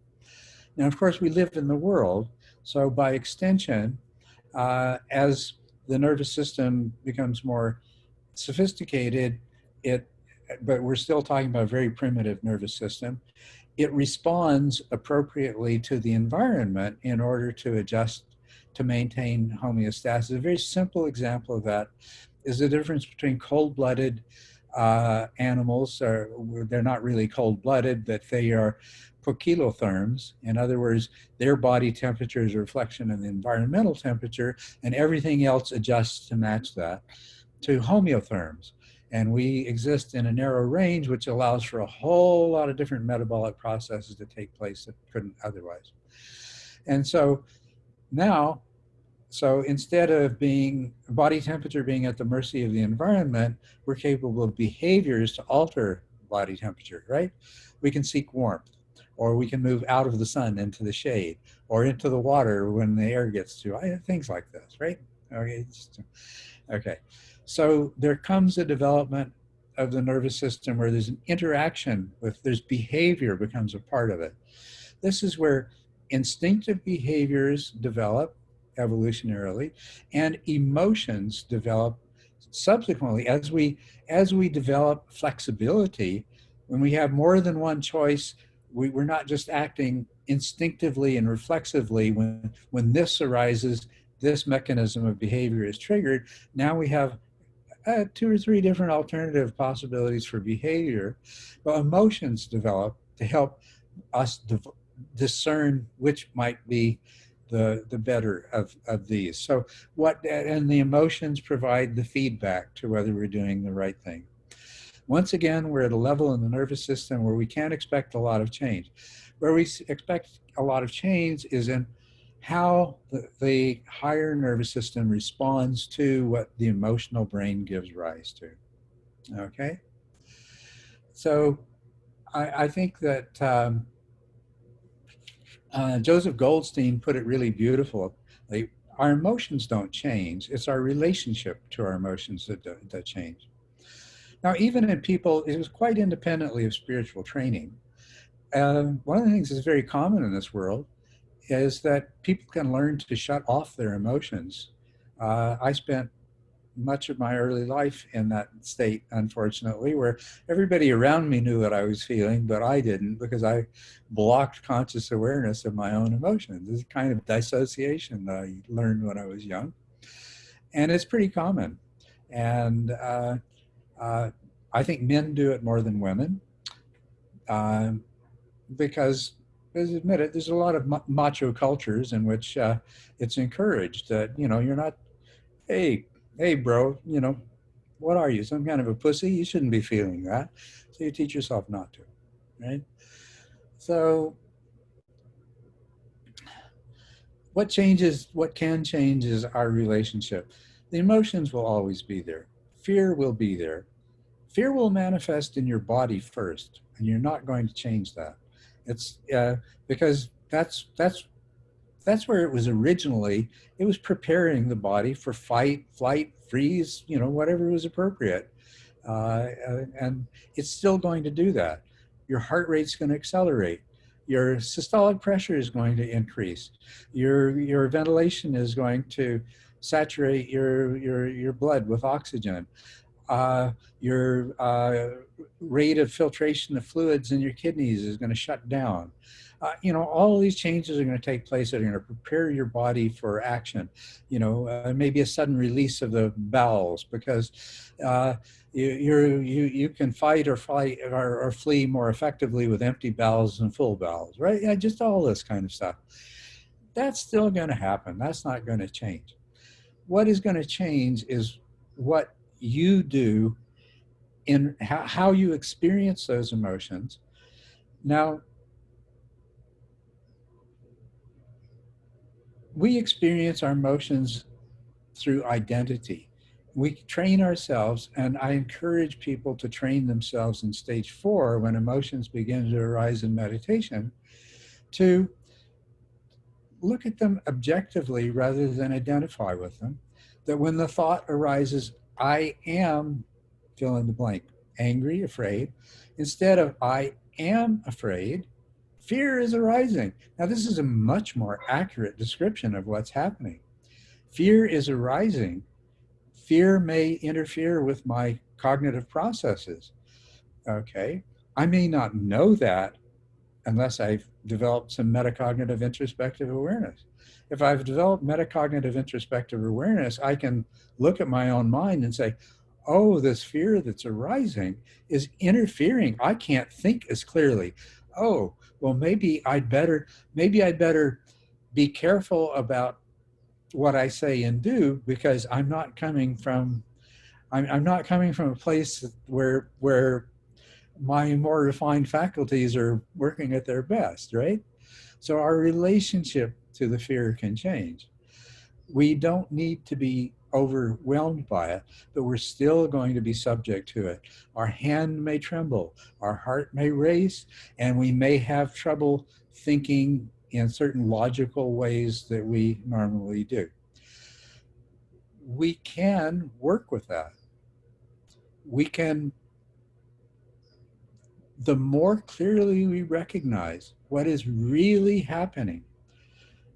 Now, of course, we live in the world, so by extension, as the nervous system becomes more sophisticated, but we're still talking about a very primitive nervous system, it responds appropriately to the environment in order to adjust to maintain homeostasis. A very simple example of that is the difference between cold-blooded animals. They're not really cold-blooded, but they are poikilotherms. In other words, their body temperature is a reflection of the environmental temperature, and everything else adjusts to match that, to homeotherms. And we exist in a narrow range, which allows for a whole lot of different metabolic processes to take place that couldn't otherwise. And so now, instead of body temperature being at the mercy of the environment, we're capable of behaviors to alter body temperature, right? We can seek warmth, or we can move out of the sun into the shade, or into the water when the air gets too high, things like this, right? Okay. So there comes a development of the nervous system where there's an interaction there's behavior becomes a part of it. This is where instinctive behaviors develop evolutionarily, and emotions develop subsequently as we develop flexibility. When we have more than one choice, we're not just acting instinctively and reflexively. When this arises, this mechanism of behavior is triggered. Now we have 2 or 3 different alternative possibilities for behavior. Well, emotions develop to help us discern which might be the better of these. So and the emotions provide the feedback to whether we're doing the right thing. Once again, we're at a level in the nervous system where we can't expect a lot of change. Where we expect a lot of change is in how the higher nervous system responds to what the emotional brain gives rise to. Okay? So I think that Joseph Goldstein put it really beautifully. Our emotions don't change. It's our relationship to our emotions that change. Now, even in people, it was quite independently of spiritual training. One of the things that's very common in this world is that people can learn to shut off their emotions. I spent much of my early life in that state, unfortunately, where everybody around me knew what I was feeling, but I didn't, because I blocked conscious awareness of my own emotions. This kind of dissociation that I learned when I was young. And it's pretty common. And I think men do it more than women, because, let's admit it, there's a lot of macho cultures in which it's encouraged that, you're not, hey, bro, what are you, some kind of a pussy? You shouldn't be feeling that. So you teach yourself not to, right? So what can change is our relationship. The emotions will always be there. Fear will be there. Fear will manifest in your body first, and you're not going to change that. It's because that's where it was originally. It was preparing the body for fight, flight, freeze, whatever was appropriate. And it's still going to do that. Your heart rate's going to accelerate. Your systolic pressure is going to increase. Your ventilation is going to saturate your blood with oxygen. Your rate of filtration of fluids in your kidneys is going to shut down. All of these changes are going to take place that are going to prepare your body for action. Maybe a sudden release of the bowels, because you can fight or flight or flee more effectively with empty bowels than full bowels, right? Yeah, just all this kind of stuff. That's still going to happen. That's not going to change. What is going to change is what you do in how you experience those emotions. Now, we experience our emotions through identity. We train ourselves, and I encourage people to train themselves in stage 4 when emotions begin to arise in meditation, to look at them objectively rather than identify with them. That when the thought arises, I am, fill in the blank, angry, afraid, instead of I am afraid, fear is arising. Now, this is a much more accurate description of what's happening. Fear is arising. Fear may interfere with my cognitive processes. Okay. I may not know that unless I've developed some metacognitive introspective awareness. If I've developed metacognitive introspective awareness, I can look at my own mind and say, oh, this fear that's arising is interfering. I can't think as clearly. Oh, well, maybe I'd better be careful about what I say and do, because I'm not coming from a place where my more refined faculties are working at their best, right? So our relationship to the fear can change. We don't need to be overwhelmed by it, but we're still going to be subject to it. Our hand may tremble, our heart may race, and we may have trouble thinking in certain logical ways that we normally do. We can work with that. The more clearly we recognize what is really happening,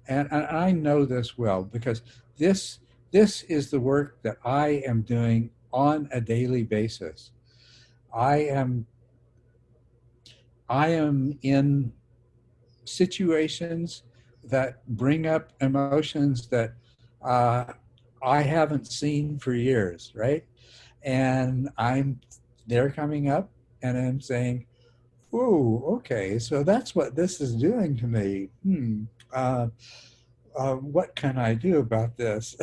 and I know this well, because this is the work that I am doing on a daily basis. I am in situations that bring up emotions that I haven't seen for years, right? And they're coming up, and I'm saying, "Ooh, okay, so that's what this is doing to me. What can I do about this?"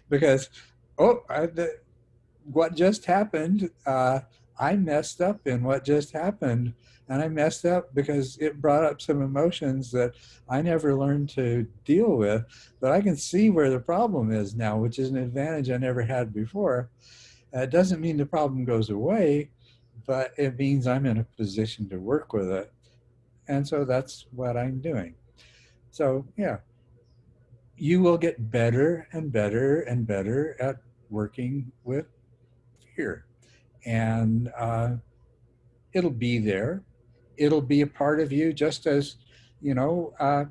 Because, what just happened, I messed up in what just happened. And I messed up because it brought up some emotions that I never learned to deal with. But I can see where the problem is now, which is an advantage I never had before. It doesn't mean the problem goes away, but it means I'm in a position to work with it. And so that's what I'm doing. So yeah, you will get better and better and better at working with fear. And it'll be there. It'll be a part of you, just as,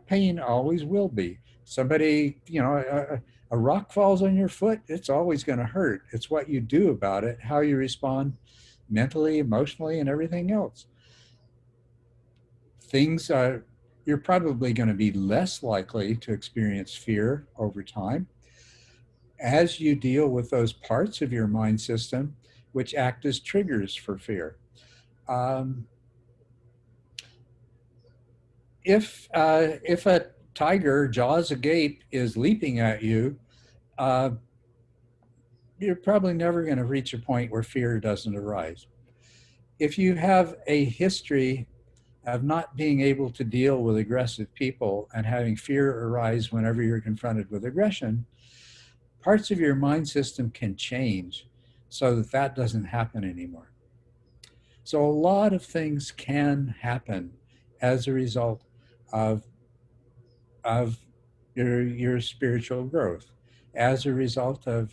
pain always will be. Somebody, a rock falls on your foot, it's always going to hurt. It's what you do about it, how you respond mentally, emotionally, and everything else. Things are, you're probably going to be less likely to experience fear over time as you deal with those parts of your mind system which act as triggers for fear. If a tiger, jaws agape, is leaping at you, you're probably never going to reach a point where fear doesn't arise. If you have a history of not being able to deal with aggressive people and having fear arise whenever you're confronted with aggression, parts of your mind system can change so that that doesn't happen anymore. So a lot of things can happen as a result of your spiritual growth, as a result of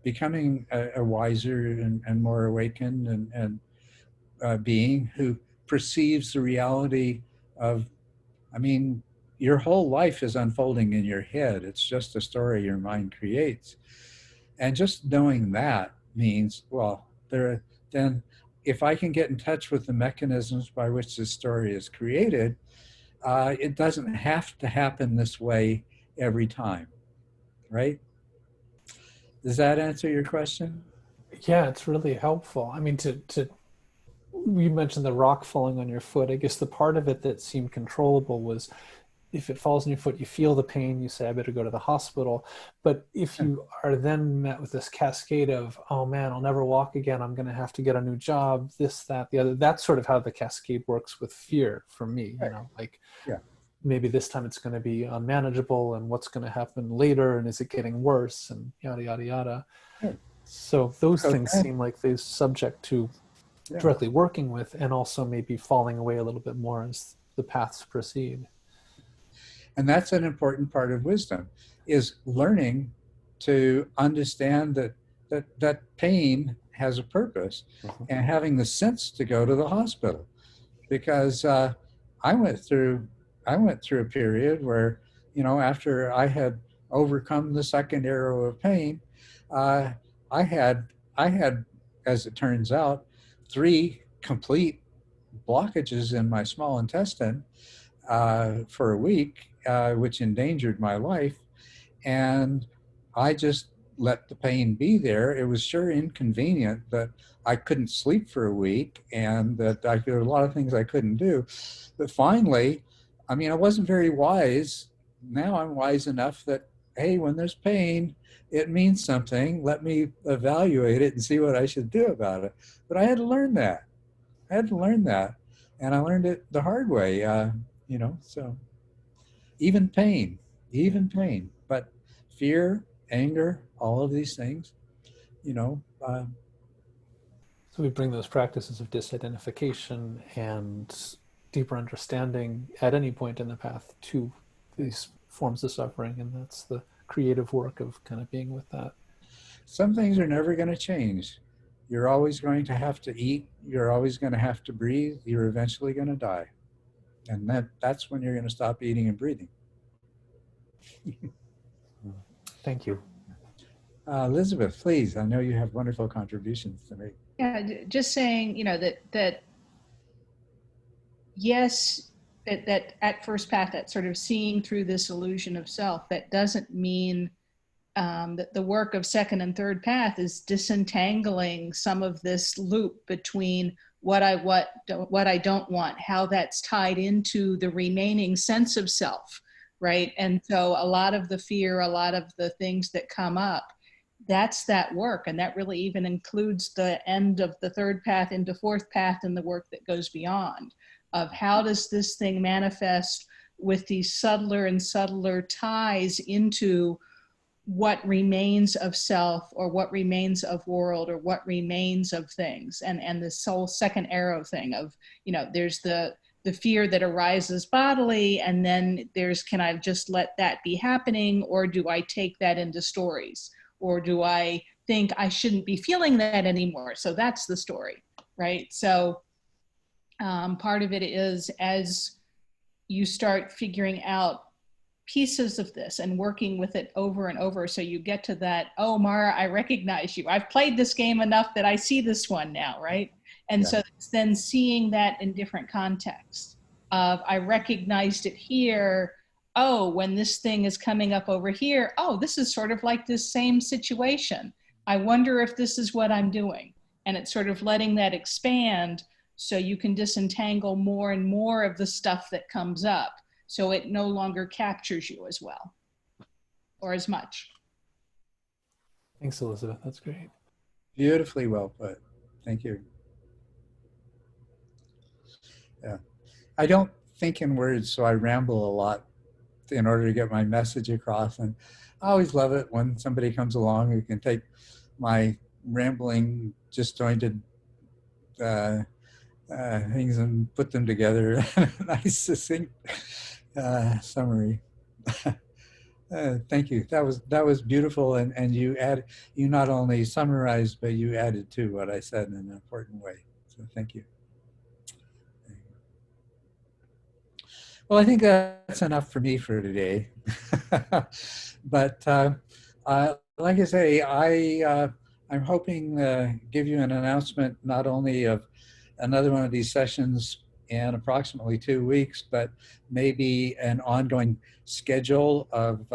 becoming a wiser and more awakened and being who perceives the reality of, I mean, your whole life is unfolding in your head. It's just a story your mind creates. And just knowing that means, well, then if I can get in touch with the mechanisms by which this story is created, it doesn't have to happen this way every time, right? Does that answer your question? Yeah, it's really helpful. I mean, you mentioned the rock falling on your foot. I guess the part of it that seemed controllable was if it falls on your foot, you feel the pain, you say, I better go to the hospital. But if you are then met with this cascade of, oh man, I'll never walk again, I'm going to have to get a new job, this, that, the other, that's sort of how the cascade works with fear for me, Right. like Yeah. maybe this time it's going to be unmanageable, and what's going to happen later, and is it getting worse, and yada, yada, yada. Yeah. So those So things then, seem like they're subject to directly working with, and also maybe falling away a little bit more as the paths proceed. And that's an important part of wisdom, is learning to understand that pain has a purpose, and having the sense to go to the hospital. Because I went through a period where, after I had overcome the second arrow of pain, I had, as it turns out, 3 complete blockages in my small intestine for a week, which endangered my life. And I just let the pain be there. It was sure inconvenient that I couldn't sleep for a week, and that there were a lot of things I couldn't do. But finally, I mean, I wasn't very wise. Now I'm wise enough that, hey, when there's pain, it means something. Let me evaluate it and see what I should do about it. But I had to learn that. And I learned it the hard way, so even pain, but fear, anger, all of these things, So we bring those practices of disidentification and deeper understanding at any point in the path to these forms of suffering, and that's the creative work of kind of being with that. Some things are never going to change. You're always going to have to eat. You're always going to have to breathe. You're eventually going to die. And that's when you're going to stop eating and breathing. Thank you. Elizabeth, please. I know you have wonderful contributions to make. Yeah, just saying, that yes, that at first path, that sort of seeing through this illusion of self, that doesn't mean that the work of second and third path is disentangling some of this loop between what I don't want, how that's tied into the remaining sense of self, right? And so a lot of the fear, a lot of the things that come up, that's that work. And that really even includes the end of the third path into fourth path and the work that goes beyond, of how does this thing manifest with these subtler and subtler ties into what remains of self, or what remains of world, or what remains of things. And this whole second arrow thing of, there's the the fear that arises bodily, and then there's, can I just let that be happening, or do I take that into stories, or do I think I shouldn't be feeling that anymore? So that's the story, right? So part of it is, as you start figuring out pieces of this and working with it over and over, so you get to that, oh, Mara, I recognize you. I've played this game enough that I see this one now, right? And so it's then seeing that in different contexts of, I recognized it here. Oh, when this thing is coming up over here, oh, this is sort of like this same situation. I wonder if this is what I'm doing. And it's sort of letting that expand so you can disentangle more and more of the stuff that comes up, so it no longer captures you as well or as much. Thanks, Elizabeth. That's great. Beautifully well put. Thank you. Yeah. I don't think in words, so I ramble a lot in order to get my message across. And I always love it when somebody comes along who can take my rambling, disjointed things and put them together in a nice, succinct summary. Thank you. That was beautiful, and you not only summarized, but you added to what I said in an important way. So thank you. Well, I think that's enough for me for today. But like I say, I'm hoping to give you an announcement not only of another one of these sessions in approximately 2 weeks, but maybe an ongoing schedule of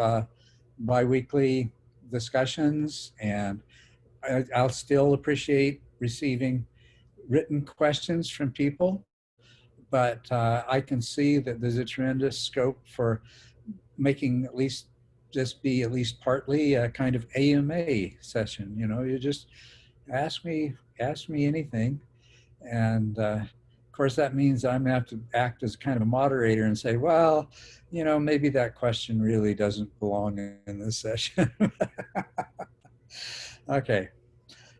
biweekly discussions. And I'll still appreciate receiving written questions from people, but I can see that there's a tremendous scope for making at least this be at least partly a kind of AMA session. You know, you just ask me anything. And of course, that means I'm going to have to act as kind of a moderator and say, well, you know, maybe that question really doesn't belong in this session. Okay.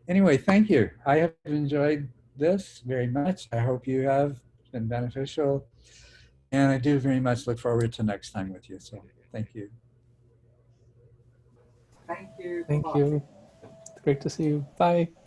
Anyway, thank you. I have enjoyed this very much. I hope you have. It's been beneficial. And I do very much look forward to next time with you. So thank you. Thank you. Thank Bye. you. It's great to see you. Bye.